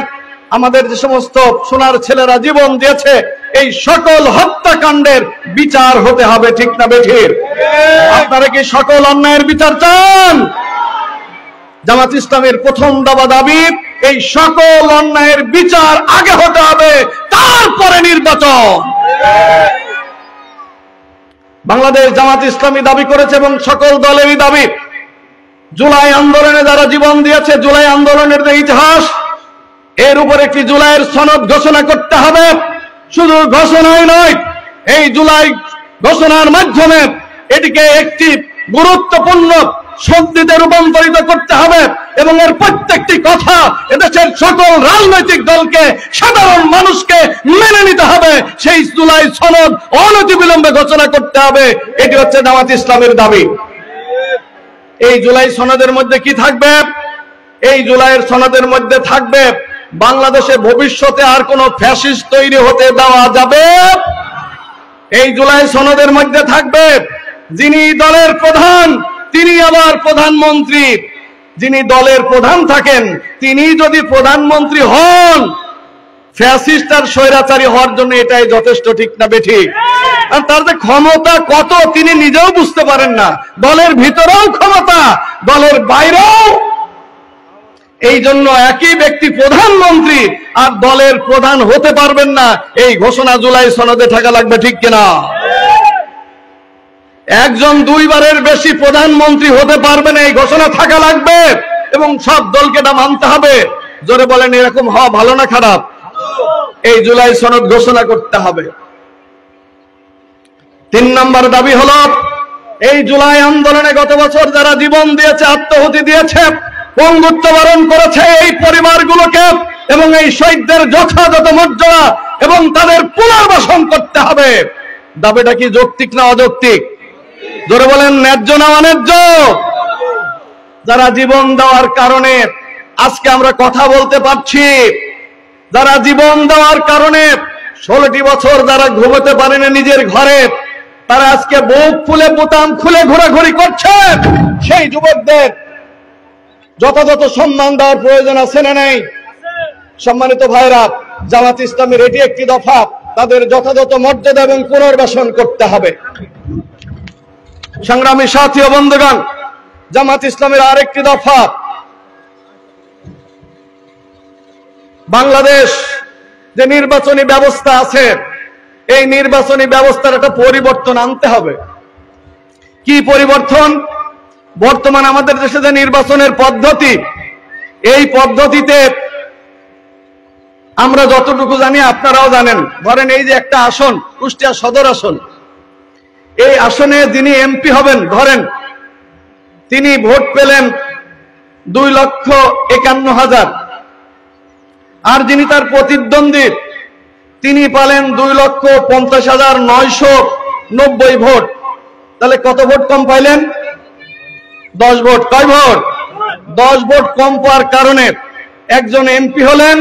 আমাদের যে সমস্ত সোনার ছেলেরা জীবন দিয়েছে, এই সকল হত্যাকাণ্ডের বিচার হতে হবে। ঠিক না বেঠিক? আপনারা কি সকল অন্যায়ের বিচার চান? জামাত ইসলামের প্রথম দাবি, এই সকল অন্যায়ের বিচার আগে হতে হবে, তারপরে নির্বাচন। বাংলাদেশ জামাত ইসলামী দাবি করেছে এবং সকল দলেরই দাবি, জুলাই আন্দোলনে যারা জীবন দিয়েছে, জুলাই আন্দোলনের যে ইতিহাস, এর উপর একটি জুলাইয়ের সনদ ঘোষণা করতে হবে। শুধু ঘোষণাই নয়, এই জুলাই ঘোষণার মাধ্যমে এটিকে একটি গুরুত্বপূর্ণ সন্ধিতে রূপান্তরিত করতে হবে এবং এর প্রত্যেকটি কথা এদেশের সকল রাজনৈতিক দলকে, সাধারণ মানুষকে মেনে নিতে হবে। সেই জুলাই সনদ অনতিবিলম্বে ঘোষণা করতে হবে। এটি হচ্ছে জামাত ইসলামের দাবি। এই জুলাই সনদের মধ্যে কি থাকবে? এই জুলাইয়ের সনদের মধ্যে থাকবে, বাংলাদেশে ভবিষ্যতে আর কোন ফ্যাসিস্ট তৈরি হতে দেওয়া যাবে। এই জুলাই সনদের মধ্যে থাকবে, যিনি দলের প্রধান তিনি আবার প্রধানমন্ত্রী, যিনি দলের প্রধান থাকেন তিনি যদি প্রধানমন্ত্রী হন, ফ্যাসিস্ট আর স্বৈরাচারী হওয়ার জন্য এটাই যথেষ্ট। ঠিক না বেঠিক? আর তার যে ক্ষমতা কত তিনি নিজেও বুঝতে পারেন না, দলের ভিতরেও ক্ষমতা, দলের বাইরেও। এই জন্য একই ব্যক্তি প্রধানমন্ত্রী আর দলের প্রধান হতে পারবেন না, এই ঘোষণা জুলাই সনদে থাকা লাগবে। ঠিক কিনা? একজন 2 বারের বেশি প্রধানমন্ত্রী হতে পারবে না, এই ঘোষণা থাকা লাগবে এবং সব দলকে এটা মানতে হবে। জোরে বলেন, এরকম হওয়া ভালো না খারাপ? এই জুলাই সনদ ঘোষণা করতে হবে। 3 নম্বর দাবি হলো, এই জুলাই আন্দোলনে গত বছর যারা জীবন দিয়েছে, আত্মাহুতি দিয়েছে, পঙ্গুত্ব বরণ করেছে, এই পরিবারগুলোকে এবং এই শহীদদের যথাযথ মর্যাদা এবং তাদের পুনর্বাসন করতে হবে। দাবিটা কি যৌক্তিক না অযৌক্তিক? জোরে বলেন, ন্যায্য না অন্যায্য? যারা জীবন দেওয়ার কারণে আজকে আমরা কথা বলতে পারছি, যারা জীবন দেওয়ার কারণে 16টি বছর যারা ঘুমোতে পারেনি নিজের ঘরে, তারা আজকে বুক ফুলে বোতাম খুলে ঘোরাঘুরি করছে, সেই যুবকদের যথাযথ সম্মান দেওয়ার প্রয়োজন আছে না নেই? সম্মানিত ভাইরা, জামাত ইসলামের এটি একটি দফা, তাদের যথাযথ মর্যাদা এবং পুনর্বাসন করতে হবে। সংগ্রামী সাথী ও বন্ধুগণ, জামাত ইসলামের আরেকটি দফা, বাংলাদেশ যে নির্বাচনী ব্যবস্থা আছে, এই নির্বাচনী ব্যবস্থার একটা পরিবর্তন আনতে হবে। কি পরিবর্তন? বর্তমান আমাদের দেশে যে নির্বাচনের পদ্ধতি, এই পদ্ধতিতে আমরা যতটুকু জানি আপনারাও জানেন, ধরেন এই যে একটা আসন, কুষ্টিয়া সদর আসন, এই আসনে যিনি এমপি হবেন, ধরেন তিনি ভোট পেলেন 2,51,000, আর যিনি তার প্রতিদ্বন্দ্বী তিনি পেলেন 2,50,990 ভোট। তাহলে কত ভোট কম পাইলেন? 10 ভোট। কয় ভোট? 10 ভোট কম পাওয়ার কারণে একজন এমপি হলেন,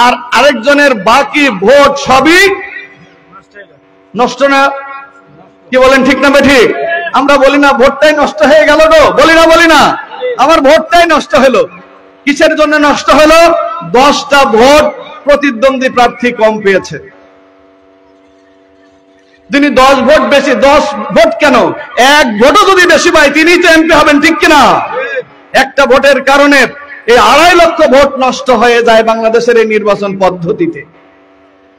আর আরেকজনের বাকি ভোট সবই নষ্ট। না কি বলেন, ঠিক না ঠিক? আমরা বলি না ভোটটাই নষ্ট হয়ে গেল গো, বলি না আমার ভোটটাই নষ্ট হলো। কিসের জন্য নষ্ট হলো? 10টা ভোট প্রতিদ্বন্দ্বী প্রার্থী কম পেয়েছে। তিনি 10 ভোট বেশি, 10 ভোট কেন, 1 ভোটও যদি বেশি পায় তিনি তো এমপি হবেন, ঠিক কিনা? একটা ভোটের কারণে এই 2.5 লক্ষ ভোট নষ্ট হয়ে যায় বাংলাদেশের এই নির্বাচন পদ্ধতিতে।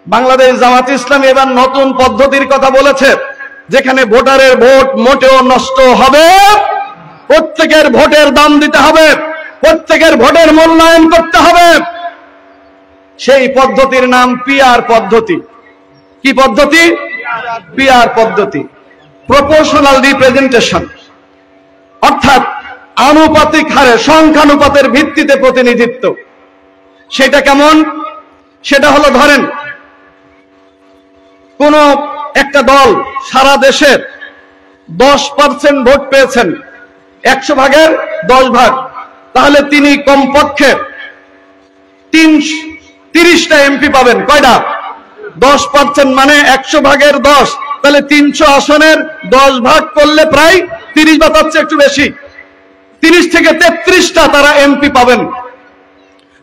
বাংলাদেশ জামাত ইসলামী এবার নতুন পদ্ধতির কথা বলেছে, যেখানে ভোটারের ভোট মোটেও নষ্ট হবে, প্রত্যেকের ভোটের দাম দিতে হবে, প্রত্যেকের ভোটের মূল্যায়ন করতে হবে। সেই পদ্ধতির নাম পিআর পদ্ধতি। কি পদ্ধতি? পিআর পদ্ধতি, প্রপোর্শনাল রিপ্রেজেন্টেশন, অর্থাৎ আনুপাতিক হারে সংখ্যানুপাতের ভিত্তিতে প্রতিনিধিত্ব। সেটা কেমন? সেটা হলো, ধরেন কোন একটা দল সারা দেশের 10% ভোট পেয়েছেন, 100 ভাগের 10 ভাগ, তাহলে তিনি কমপক্ষে 30টা এমপি পাবেন। কয়টা? 10% মানে 100 ভাগের 10, তাহলে 300 আসনের 10 ভাগ করলে প্রায় 30 বা তার চেয়ে একটু বেশি, 30 থেকে 33টা তারা এমপি পাবেন।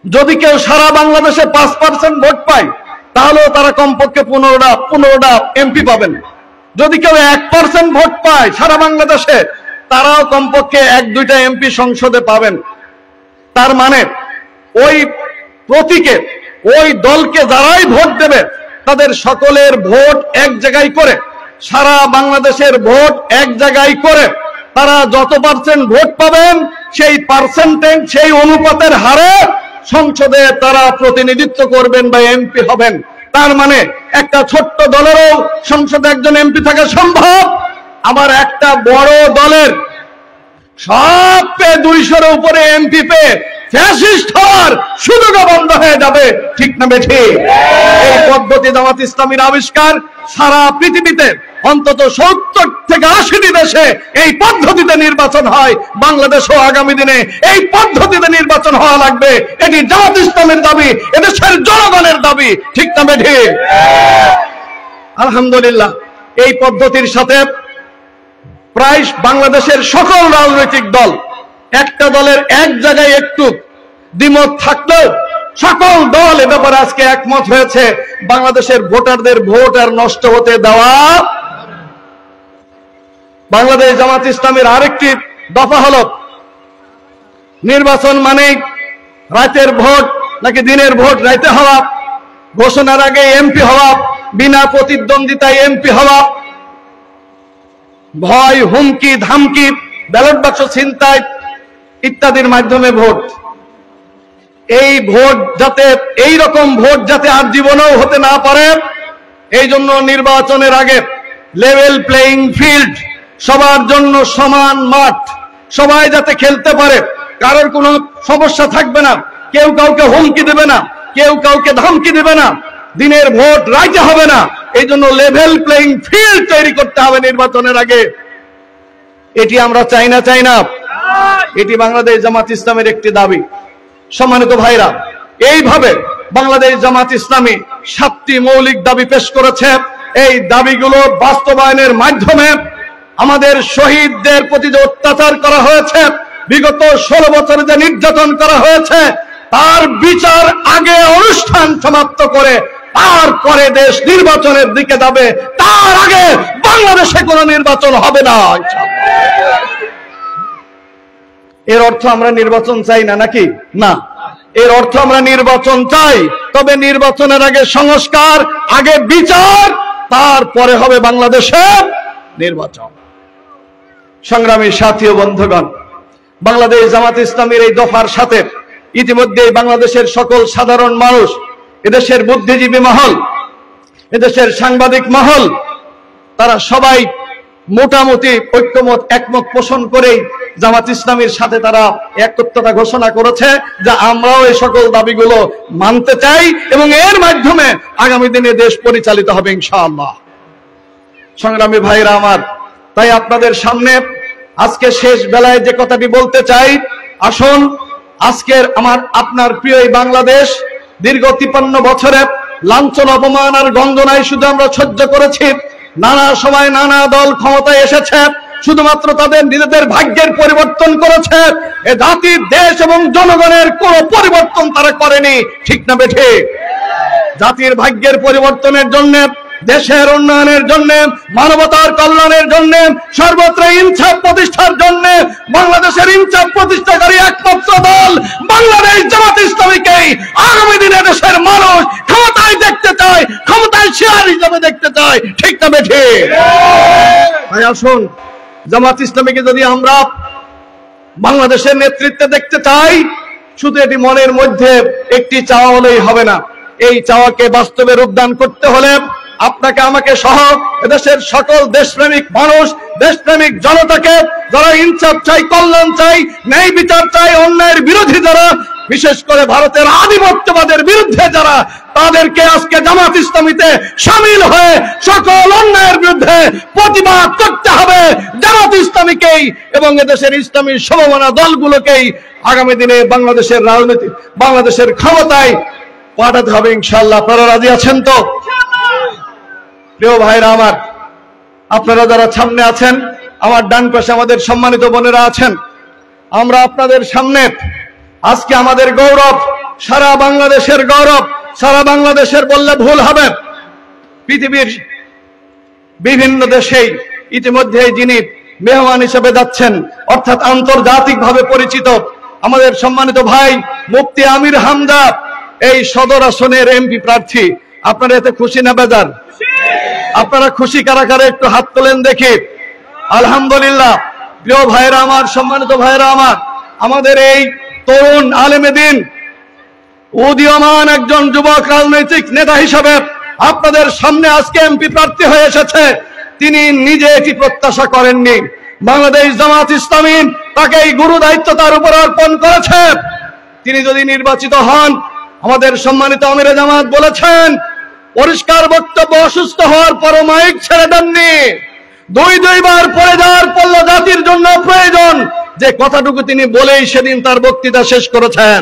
যদি কেউ সারা বাংলাদেশে 5% ভোট পায়, তাহলেও তারা কমপক্ষে 15টা এমপি পাবেন। যদি কেউ 1% ভোট পায় সারা বাংলাদেশে, তারাও কমপক্ষে 1-2টা এমপি সংসদে পাবেন। তার মানে ওই প্রতীকে, ওই দলকে যারাই ভোট দেবে তাদের সকলের ভোট এক জায়গায় করে, সারা বাংলাদেশের ভোট এক জায়গায় করে তারা যত পার্সেন্ট ভোট পাবেন সেই পার্সেন্টেজ, সেই অনুপাতের হারে সংসদে তারা প্রতিনিধিত্ব করবেন বা এমপি হবেন। তার মানে একটা ছোট্ট দলেরও সংসদে একজন এমপি থাকা সম্ভব। আবার একটা বড় দলের সব পেয়ে 200-এর উপরে এমপি পেয়ে ফ্যাসিস্ট হওয়ার সুযোগও বন্ধ হয়ে যাবে, ঠিক না বেঠি? এই পদ্ধতি জামাত ইসলামীর আবিষ্কার। সারা পৃথিবীতে অন্তত 70 থেকে 80টি দেশে এই পদ্ধতিতে নির্বাচন হয়। বাংলাদেশও আগামী দিনে এই পদ্ধতিতে নির্বাচন হওয়া লাগবে। এটি জামাত ইসলামের দাবি, এদেশের জনগণের দাবি, ঠিক না বেঠি? আলহামদুলিল্লাহ, এই পদ্ধতির সাথে প্রায় বাংলাদেশের সকল রাজনৈতিক দল, একটা দলের এক জায়গায় একটু দ্বিমত থাকলেও সকল দল এ ব্যাপারে আজকে একমত হয়েছে, বাংলাদেশের ভোটারদের ভোট আর নষ্ট হতে দেওয়া। বাংলাদেশ জামাত ইসলামের আরেকটি দফা হলো, নির্বাচন মানে রাতের ভোট নাকি দিনের ভোট রাতে হওয়া, ঘোষণার আগে এমপি হওয়া, বিনা প্রতিদ্বন্দ্বিতায় এমপি হওয়া, ভয়, হুমকি, ধামকি, ব্যালট বাক্স ছিনতাই ইত্যাদির মাধ্যমে ভোট। এই ভোট যাতে, এই রকম ভোট যাতে আর জীবনেও হতে না পারে, এই জন্য নির্বাচনের আগে লেভেল প্লেইং ফিল্ড, সবার জন্য সমান মাঠ, সবাই যাতে খেলতে পারে, কারোর কোনো সমস্যা থাকবে না, কেউ কাউকে হুমকি দেবে না, কেউ কাউকে ধামকি দেবে না, দিনের ভোট রাইতে হবে না। এই জন্য লেভেল প্লেইং ফিল্ড তৈরি করতে হবে নির্বাচনের আগে। এটি আমরা চাই না? এটি বাংলাদেশ জামাত ইসলামের একটি দাবি। সম্মানিত ভাইরা, এইভাবে বাংলাদেশ জামাত ইসলামী 7টি মৌলিক দাবি পেশ করেছে। এই দাবিগুলো বাস্তবায়নের মাধ্যমে আমাদের শহীদদের প্রতি যে অত্যাচার করা হয়েছে, বিগত 16 বছরে যে নির্যাতন করা হয়েছে, তার বিচার আগে অনুষ্ঠান সমাপ্ত করে তারপরে দেশ নির্বাচনের দিকে যাবে। তার আগে বাংলাদেশে কোনো নির্বাচন হবে না। এর অর্থ আমরা নির্বাচন চাই না নাকি? না, এর অর্থ আমরা নির্বাচন চাই, তবে নির্বাচনের আগে সংস্কার, আগে বিচার, তারপরে হবে বাংলাদেশে নির্বাচন। সংগ্রামী সাথী ও বন্ধুগণ, বাংলাদেশ জামাত ইসলামীর এই দফার সাথে ইতিমধ্যে বাংলাদেশের সকল সাধারণ মানুষ, এদেশের বুদ্ধিজীবী মহল, এদেশের সাংবাদিক মহল, তারা সবাই মোটামুটি ঐক্যমত একমত পোষণ করেই জামাত ইসলামীর সাথে তারা একত্রতা ঘোষণা করেছে যে আমরাও এই সকল দাবিগুলো মানতে চাই এবং এর মাধ্যমে আগামী দিনে দেশ পরিচালিত হবে ইনশাআল্লাহ। সংগ্রামী ভাইরা আমার, তাই আপনাদের সামনে আজকে শেষ বেলায় যে কথাটি বলতে চাই, আসুন আজকের আপনার প্রিয় এই বাংলাদেশ দীর্ঘ 53 বছরে লাঞ্ছন অপমান আর গঞ্জনায় শুধু আমরা সহ্য করেছি। নানা সময় নানা দল ক্ষমতায় এসেছে, শুধুমাত্র তাদের নিজেদের ভাগ্যের পরিবর্তন করেছে। এ জাতির, দেশ এবং জনগণের কোনো পরিবর্তন তারা করেনি, ঠিক না বেঠে? জাতির ভাগ্যের পরিবর্তনের জন্য, দেশের উন্নয়নের জন্য, মানবতার কল্যাণের জন্য, সর্বত্র ইনসাফ প্রতিষ্ঠার জন্য বাংলাদেশের ইনসাফ প্রতিষ্ঠাকারী একমাত্র দল বাংলাদেশ জামাত ইসলামীকেই আগামী দিনে দেশের মানুষ ক্ষমতায় দেখতে চায়, ক্ষমতায় শেয়ার হিসাবে দেখতে চায়, ঠিক না বেঠে? তাই আসুন, জামাত ইসলামীকে যদি আমরা বাংলাদেশের নেতৃত্বে দেখতে চাই, শুধু এটি মনের মধ্যে একটি চাওয়া হলেই হবে না। এই চাওয়াকে বাস্তবে রূপদান করতে হলে আপনাকে আমাকে সহ দেশের সকল দেশপ্রেমিক মানুষ, দেশপ্রেমিক জনতাকে, যারা ইনসাফ চাই, কল্যাণ চাই, ন্যায় বিচার চাই, অন্যায়ের বিরোধী যারা, বিশেষ করে ভারতের আধিপত্যবাদের বিরুদ্ধে যারা, তাদেরকে আজকে জামাত ইসলামীতে শামিল হয়ে সকল অন্যায়ের বিরুদ্ধে প্রতিবাদ করতে হবে। জামাত ইসলামীকেই এবং এদেশের ইসলামী সমমনা দলগুলোকেই আগামী দিনে বাংলাদেশের রাজনীতি, বাংলাদেশের ক্ষমতায় পাঠাতে হবে ইনশাআল্লাহ। আপনারা রাজি আছেন তো? প্রিয় ভাইরা আমার, আপনারা যারা সামনে আছেন, আমার ডান পাশে আমাদের সম্মানিত বোনেরা আছেন, আমরা আপনাদের সামনে আজকে আমাদের গৌরব, সারা বাংলাদেশের গৌরব, সারা বাংলাদেশের বললে ভুল হবে, পৃথিবীর বিভিন্ন দেশেই ইতিমধ্যে যিনি মেহমান হিসেবে যাচ্ছেন, অর্থাৎ আন্তর্জাতিকভাবে পরিচিত আমাদের সম্মানিত ভাই মুফতি আমির হামজা এই সদর আসনের এমপি প্রার্থী। আপনারা এতে খুশি না বেজার? আপনারা খুশি কারা কারা একটু হাত তোলেন দেখি। আলহামদুলিল্লাহ। প্রিয় ভাইরা আমার, সম্মানিত ভাইরা আমার, আমাদের এই তরুণ আলেমে দ্বীন, উদীয়মান একজন যুবক রাজনৈতিক নেতা হিসাবে আপনাদের সামনে আজকে এমপি প্রার্থী হয়ে এসেছে। তিনি নিজে এটি প্রত্যাশা করেননি, বাংলাদেশ জামাত ইসলামী তাকে এই গুরু দায়িত্ব তার উপর অর্পণ করেছে। তিনি যদি নির্বাচিত হন, আমাদের সম্মানিত আমিরে জামাত বলেছেন, পরিষ্কার বক্তব্য, অসুস্থ হওয়ার পরও মাইক ছেড়ে দেননি। দুইবার পড়ে যাওয়ার পর জাতির জন্য প্রয়োজন যে কথাটুকু তিনি বলেই সেদিন তার বক্তৃতা শেষ করেছেন।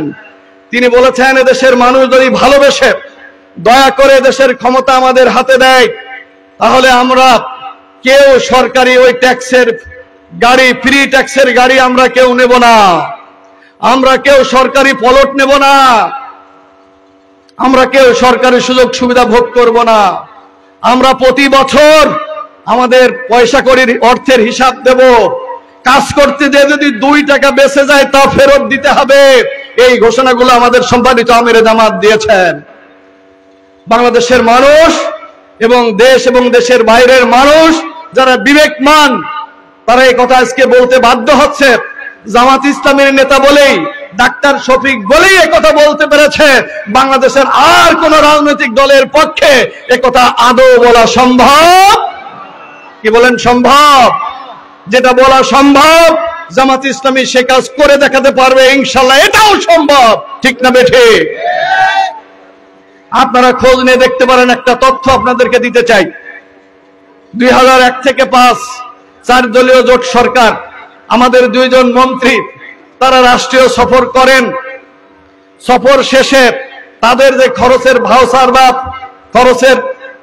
তিনি বলেছেন, এদেশের মানুষ যদি ভালোবেসে দয়া করে দেশের ক্ষমতা আমাদের হাতে দেয়, তাহলে আমরা কেউ সরকারি ওই ট্যাক্সের গাড়ি, ফ্রি ট্যাক্সের গাড়ি আমরা কেউ নেব না, আমরা কেউ সরকারি পলট নেব না, আমরা কেউ সরকারি সুযোগ সুবিধা ভোগ করব না। আমরা প্রতি বছর আমাদের পয়সা কড়ির অর্থের হিসাব দেব, কাজ করতে যে যদি 2 টাকা বেঁচে যায় তা ফেরত দিতে হবে। এই ঘোষণাগুলো আমাদের সম্মানিত আমিরে জামাত দিয়েছেন। বাংলাদেশের মানুষ এবং দেশ এবং দেশের বাইরের মানুষ যারা বিবেকমান, তারা এই কথা আজকে বলতে বাধ্য হচ্ছে। জামাত ইসলামের নেতা বলেই, ডাক্তার শফিক বলেই একথা বলতে পেরেছে। বাংলাদেশের আর কোন রাজনৈতিক দলের পক্ষে একথা আদৌ বলা সম্ভব? কি বলেন সম্ভব? যেটা বলা সম্ভব জামাত ইসলামী সে কাজ করে দেখাতে পারবে ইনশাআল্লাহ, এটাও সম্ভব, ঠিক না বেঠে? আপনারা খোঁজ নিয়ে দেখতে পারেন। একটা তথ্য আপনাদেরকে দিতে চাই। 2001 থেকে 5 4 দলীয় জোট সরকার, আমাদের 2 জন মন্ত্রী তারা রাষ্ট্রীয় সফর করেন। সফর শেষে তাদের যে খরচের ভাউচার বা খরচের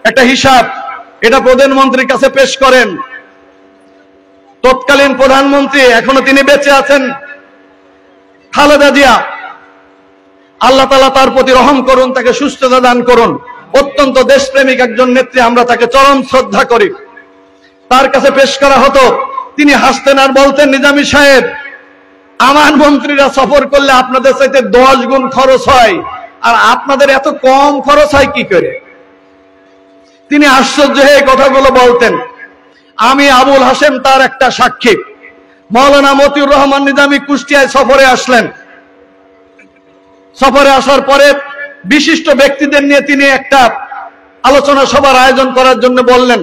একটা হিসাব, এটা প্রধানমন্ত্রীর কাছে পেশ করেন। তৎকালীন প্রধানমন্ত্রী, এখনো তিনি বেঁচে আছেন, খালেদা জিয়া, আল্লাহ তাআলা তার প্রতি রহম করুন, তাকে সুস্থতা দান করুন। অত্যন্ত দেশপ্রেমিক একজন নেত্রী, আমরা তাকে চরম শ্রদ্ধা করি। তার কাছে পেশ করা হতো, তিনি হাসতেন আর বলতেন, নিজামী সাহেব, আমার মন্ত্রীরা সফর করলে আপনাদের চাইতে 10 গুণ খরচ হয়, আর আপনাদের এত কম খরচ হয় কি করে? তিনি আশ্চর্য হয়ে কথাগুলো বলতেন। আমি আবুল হাসেম তার একটা সাক্ষী। মাওলানা মতিউর রহমান নিজামী কুষ্টিয়ায় সফরে আসলেন। সফরে আসার পরে বিশিষ্ট ব্যক্তিদের নিয়ে তিনি একটা আলোচনা সভার আয়োজন করার জন্য বললেন।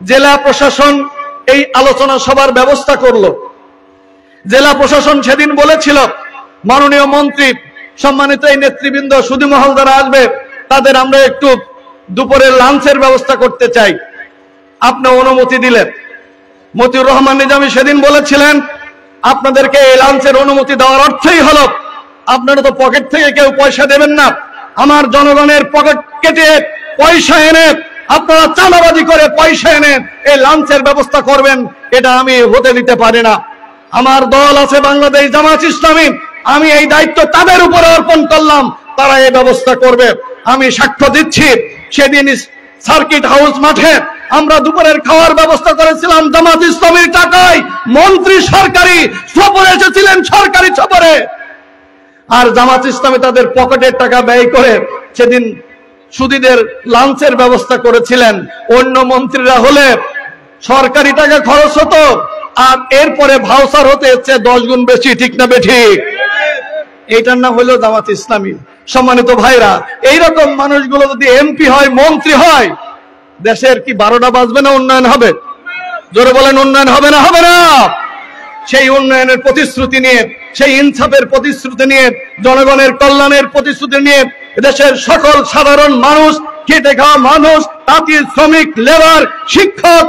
জেলা প্রশাসন এই আলোচনা সভার ব্যবস্থা করলো। জেলা প্রশাসন সেদিন বলেছিল মাননীয় মন্ত্রী, সম্মানিত এই নেতৃবৃন্দ, সুধী মহল যারা আসবে তাদের আমরা একটু দুপুরের লাঞ্চের ব্যবস্থা করতে চাই। আপনি অনুমতি দিলেন। মতিউর রহমান নিজামী সেদিন বলেছিলেন আপনাদেরকে এই লাঞ্চের অনুমতি দেওয়ার অর্থই হলো আপনারা তো পকেট থেকে কেউ পয়সা দেবেন না, আমার জনগণের পকেট কেটে পয়সা এনে আপনারা চাঁদাবাজি করে পয়সা এনে এই লাঞ্চের ব্যবস্থা করবেন, এটা আমি হতে দিতে পারি না। আমার দল আছে বাংলাদেশ জামাত ইসলামী, আমি এই দায়িত্ব তাদের উপরে অর্পণ করলাম, তারা এই ব্যবস্থা করবে। আমি সাক্ষ্য দিচ্ছি সেদিন সার্কিট হাউস মাঠে আমরা দুপুরের খাওয়ার ব্যবস্থা করেছিলাম জামাত ইসলামীর টাকায়। মন্ত্রী সরকারি সফরে এসেছিলেন, সরকারি সফরে, আর জামাত ইসলামী তাদের পকেটের টাকা ব্যয় করে সেদিন সুদীদের লাঞ্চের ব্যবস্থা করেছিলেন। অন্য মন্ত্রীরা হলে সরকারি টাকা খরচ হতো আর এরপরে ভাউচার হতে হচ্ছে 10 গুণ বেশি, ঠিক না বেঠিক? এইটার নাম হলো জামাত ইসলামী। সম্মানিত ভাইরা, এইরকম মানুষগুলো যদি এমপি হয়, মন্ত্রী হয়, দেশের কি 12টা বাজবে না? উন্নয়ন হবে? জোরে বলেন, উন্নয়ন হবে না? হবে না? সেই উন্নয়নের প্রতিশ্রুতি নিয়ে, সেই ইনসাফের প্রতিশ্রুতি নিয়ে, জনগণের কল্যাণের প্রতিশ্রুতি নিয়ে দেশের সকল সাধারণ মানুষ, খেটে খাওয়া মানুষ, তাঁতি, শ্রমিক, লেবার, শিক্ষক,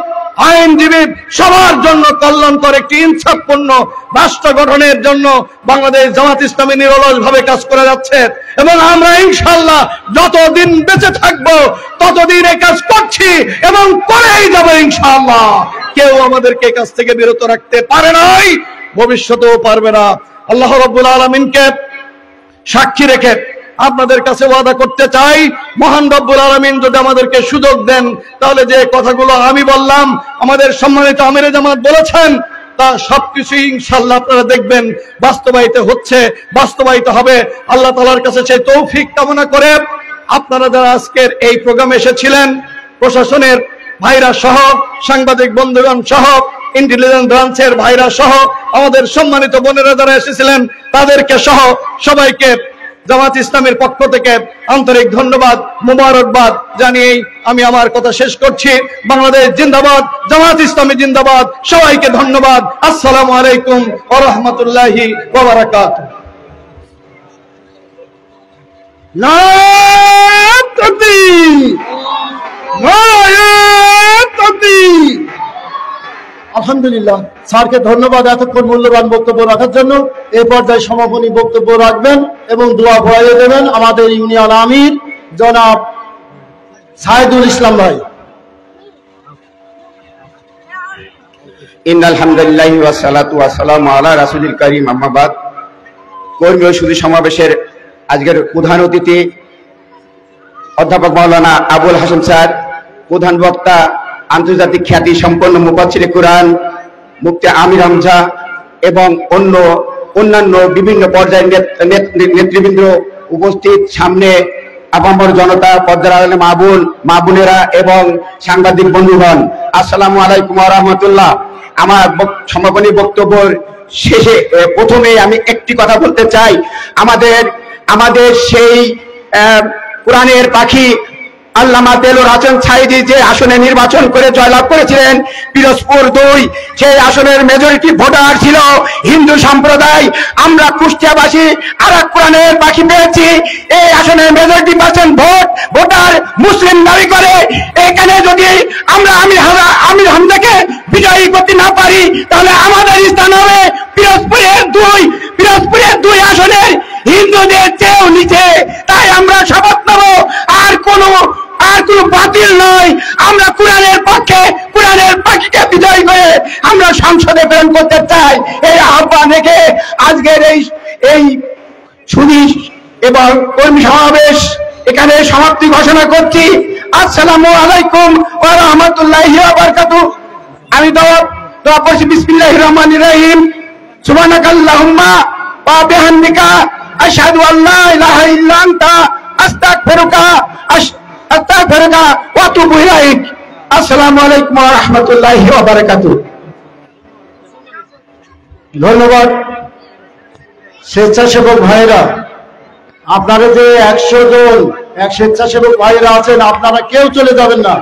আইনজীবী সবার জন্য কল্যাণকর একটি ইনসাফপূর্ণ রাষ্ট্র গঠনের জন্য বাংলাদেশ জামাত ইসলামী নিরলসভাবে কাজ করে যাচ্ছে এবং আমরা ইনশাআল্লাহ যতদিন বেঁচে থাকবো ততদিন এই কাজ করছি এবং করেই যাব ইনশাআল্লাহ। কেউ আমাদেরকে এই কাজ থেকে বিরত রাখতে পারে নাই, ভবিষ্যতেও পারবে না। আল্লাহ রাব্বুল আলামিনকে সাক্ষী রেখে আপনাদের কাছে ওয়াদা করতে চাই, মহান রব্বুল আলামিন যদি আমাদেরকে সুযোগ দেন তাহলে যে কথাগুলো আমি বললাম, আমাদের সম্মানিত আমিরে জামাত বলেছেন, তা সবকিছু ইনশাআল্লাহ আপনারা দেখবেন বাস্তবায়িত হচ্ছে, বাস্তবায়িত হবে। আল্লাহ তাআলার কাছে সেই তৌফিক কামনা করে আপনারা যারা আজকের এই প্রোগ্রামে এসেছিলেন, প্রশাসনের ভাইরা সহ, সাংবাদিক বন্ধুগণ সহ, ইন্টেলিজেন্স ব্রাঞ্চের ভাইরা সহ, আমাদের সম্মানিত বোনেরা যারা এসেছিলেন তাদেরকে সহ সবাইকে জামাত ইসলামের পক্ষ থেকে আন্তরিক ধন্যবাদ, মোবারকবাদ জানিয়েই আমি আমার কথা শেষ করছি। বাংলাদেশ জিন্দাবাদ, জামাত ইসলামী জিন্দাবাদ। সবাইকে ধন্যবাদ। আসসালামু আলাইকুম ওয়া রাহমাতুল্লাহি ওয়া বারাকাতুহু। নারায়ে তাকবীর, নারায়ে তাকবীর। আলহামদুলিল্লাহ, স্যারকে ধন্যবাদ এতক্ষণ মূল্যবান বক্তব্য রাখার জন্য। এই পর্যায়ে সমাপনী বক্তব্য রাখবেন এবং দোয়া পড়াইয়ে দেবেন আমাদের ইউনিয়ন আমির জনাব সাইদুল ইসলাম ভাই। ইন্নাল হামদুলিল্লাহি ওয়াস সালাতু ওয়াস সালামু আলা রাসূলিল কারীম, আম্মা বাদ। কর্মী ও সুধী সমাবেশের আজকের প্রধান অতিথি অধ্যাপক মাওলানা আবুল হাসেম স্যার, প্রধান বক্তা আন্তর্জাতিক খ্যাতি সম্পন্ন মুফাসসিরে কুরআন মুফতি আমির হামজা এবং অন্যান্য বিভিন্ন পর্যায়ের নেতৃবৃন্দ উপস্থিত, সামনে আপামর জনতা, পর্দার আড়ালে মা বোনেরা এবং সাংবাদিক বন্ধুগণ, আসসালামু আলাইকুম ওয়া রাহমাতুল্লাহ। আমার সমাপনী বক্তব্যের শেষে প্রথমে আমি একটি কথা বলতে চাই। আমাদের সেই কোরআনের পাখি আল্লামা দেলোয়ার হোসেন সাঈদী যে আসনে নির্বাচন করে জয়লাভ করেছিলেন, পিরোজপুর 2, সেই আসনের মেজরিটি ভোটার ছিল হিন্দু সম্প্রদায়। আমরা কুষ্টিয়াবাসী আর এক কোরআনের পাখি পেয়েছি, এই আসনের মেজরিটি % ভোটার মুসলিম দাবি করে। এখানে যদি আমরা আমির হামজাকে বিজয়ী করতে না পারি তাহলে আমাদের স্থান হবে পিরোজপুরের 2 আসনের হিন্দুদের চেয়েও নিচে। তাই আমরা শপথ নেব আর কোনো বাতিল নয়, আমরা কোরআনের পক্ষে, কোরআনের পাখিকে বিজয় করে আমরা সংসদে প্রেরণ করতে চাই। এই আহ্বান রেখে আজকের এই সুধী এবং কর্মী সমাবেশ এখানে সমাপ্তি ঘোষণা করছি। আসসালামু আলাইকুম ওয়া রাহমাতুল্লাহি ওয়া বারাকাতুহু। আমি দোয়া করছি, বিসমিল্লাহির রহমানির রহিম। সুবহানাকাল্লাহুম্মা ওয়া বিহামদিকা আশহাদু আল্লা ইলাহা ইল্লা আনতা আস্তাগফিরুকা ওয়া আতুবু ইলাইক। আসসালামু আলাইকুম ওয়া রাহমাতুল্লাহি ওয়া বারাকাতুহু। ধন্যবাদ। স্বেচ্ছাসেবক ভাইরা, আপনারা যে 100 জন স্বেচ্ছাসেবক ভাইরা আছেন, আপনারা কেউ চলে যাবেন না।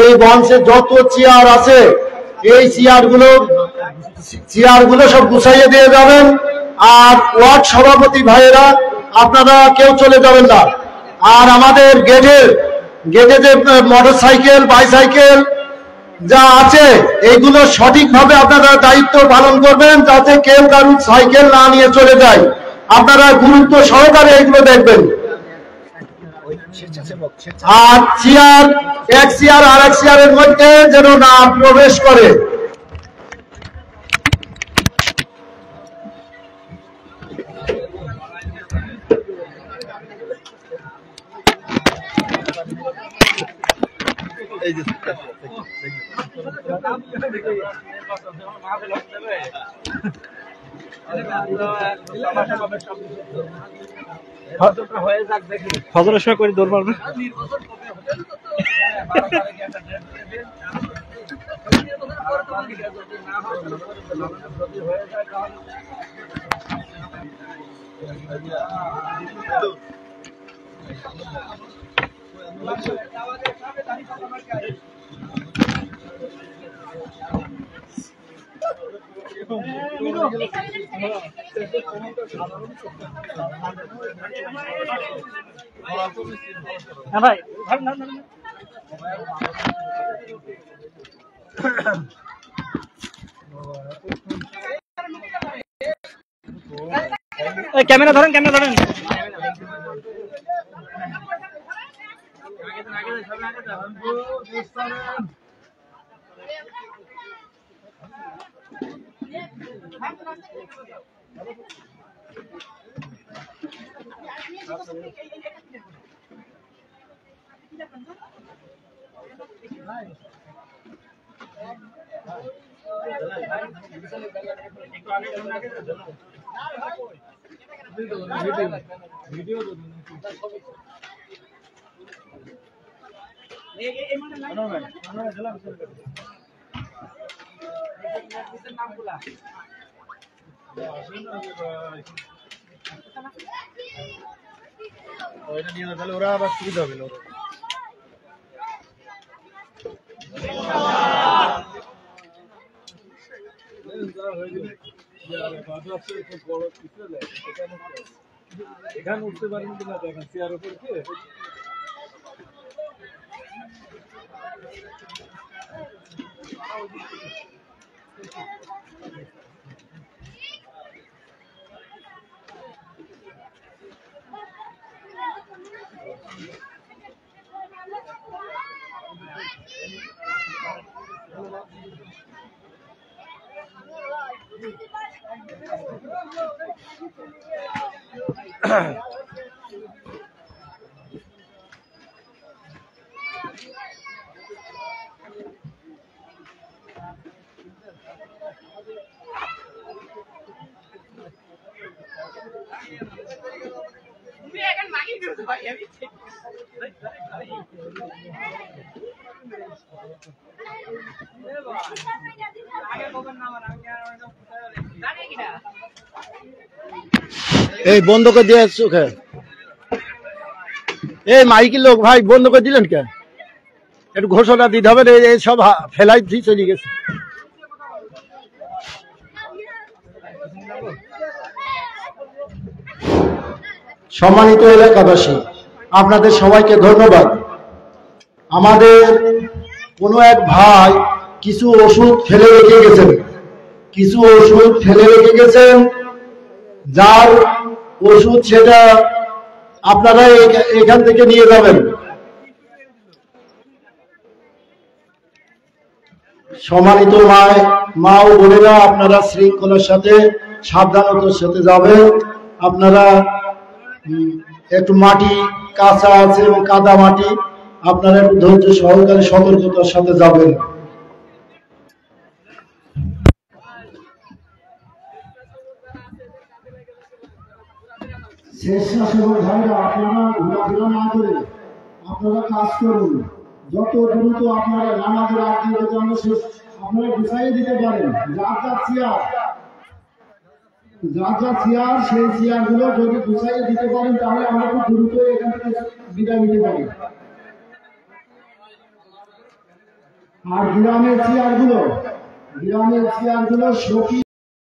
এই মঞ্চে যত চেয়ার আছে এই চেয়ারগুলো সব গুছাইয়ে দিয়ে যাবেন। আর ওয়ার্ড সভাপতি ভাইয়েরা আপনারা কেউ চলে যাবেন না। আর আমাদের গেটে যে মোটরসাইকেল বাইসাইকেল যা আছে এইগুলো সঠিকভাবে আপনারা দায়িত্ব পালন করবেন, যাতে কেউ কারুর সাইকেল না নিয়ে চলে যায়। আপনারা গুরুত্ব সহকারে এইগুলো দেখবেন। আর চেয়ার, এক চেয়ার আর এক চেয়ারের মধ্যে যেন না প্রবেশ করে। ফজরের সময় করে দৌড় মারবে। হ্যাঁ ভাই, ক্যামেরা ধরেন, ক্যামেরা ধরেন। ওইটা নিয়ে তাহলে ওরা আবার সুবিধা হবে না। এখানে উঠতে পারেন কিনা দেখেন, চেয়ার উপর কি এই বন্ধ করে দিয়ে চোখে, এই মাইকি লোক ভাই বন্ধ করে দিলেন কে? একটু ঘোষণা দিতে হবে, এই সব ফেলাই দিয়ে চলে গেছে। সম্মানিত এলাকাবাসী, আপনাদের সবাইকে ধন্যবাদ। আমাদের কোনো এক ভাই কিছু ওষুধ ফেলে রেখে গেছেন, যার ওষুধ সেটা আপনারা এখান থেকে নিয়ে যাবেন। সম্মানিত মা ও বোনেরা, আপনারা শৃঙ্খলার সাথে সাবধানতার সাথে যাবেন। আপনারা একটু মাটি কাঁচা আছে এবং কাদা মাটি, আপনারা একটু ধৈর্য সহকারে সতর্কতার সাথে যাবেন। স্বেচ্ছাসেবক ভাইরা, আপনারা ঘোরাফেরা না করে আপনারা কাজ করুন। যত দ্রুত আপনারা নামাজের আগে আপনারা গুছাইয়ে দিতে পারেন। যার যা চেয়ার সেই চেয়ারগুলো যদি গুছাইয়ে দিতে পারেন, তাহলে আমরা খুব দ্রুত এখান থেকে বিদায় নিতে পারি। আর গ্রামের চেয়ারগুলো গ্রামের চেয়ারগুলো সখী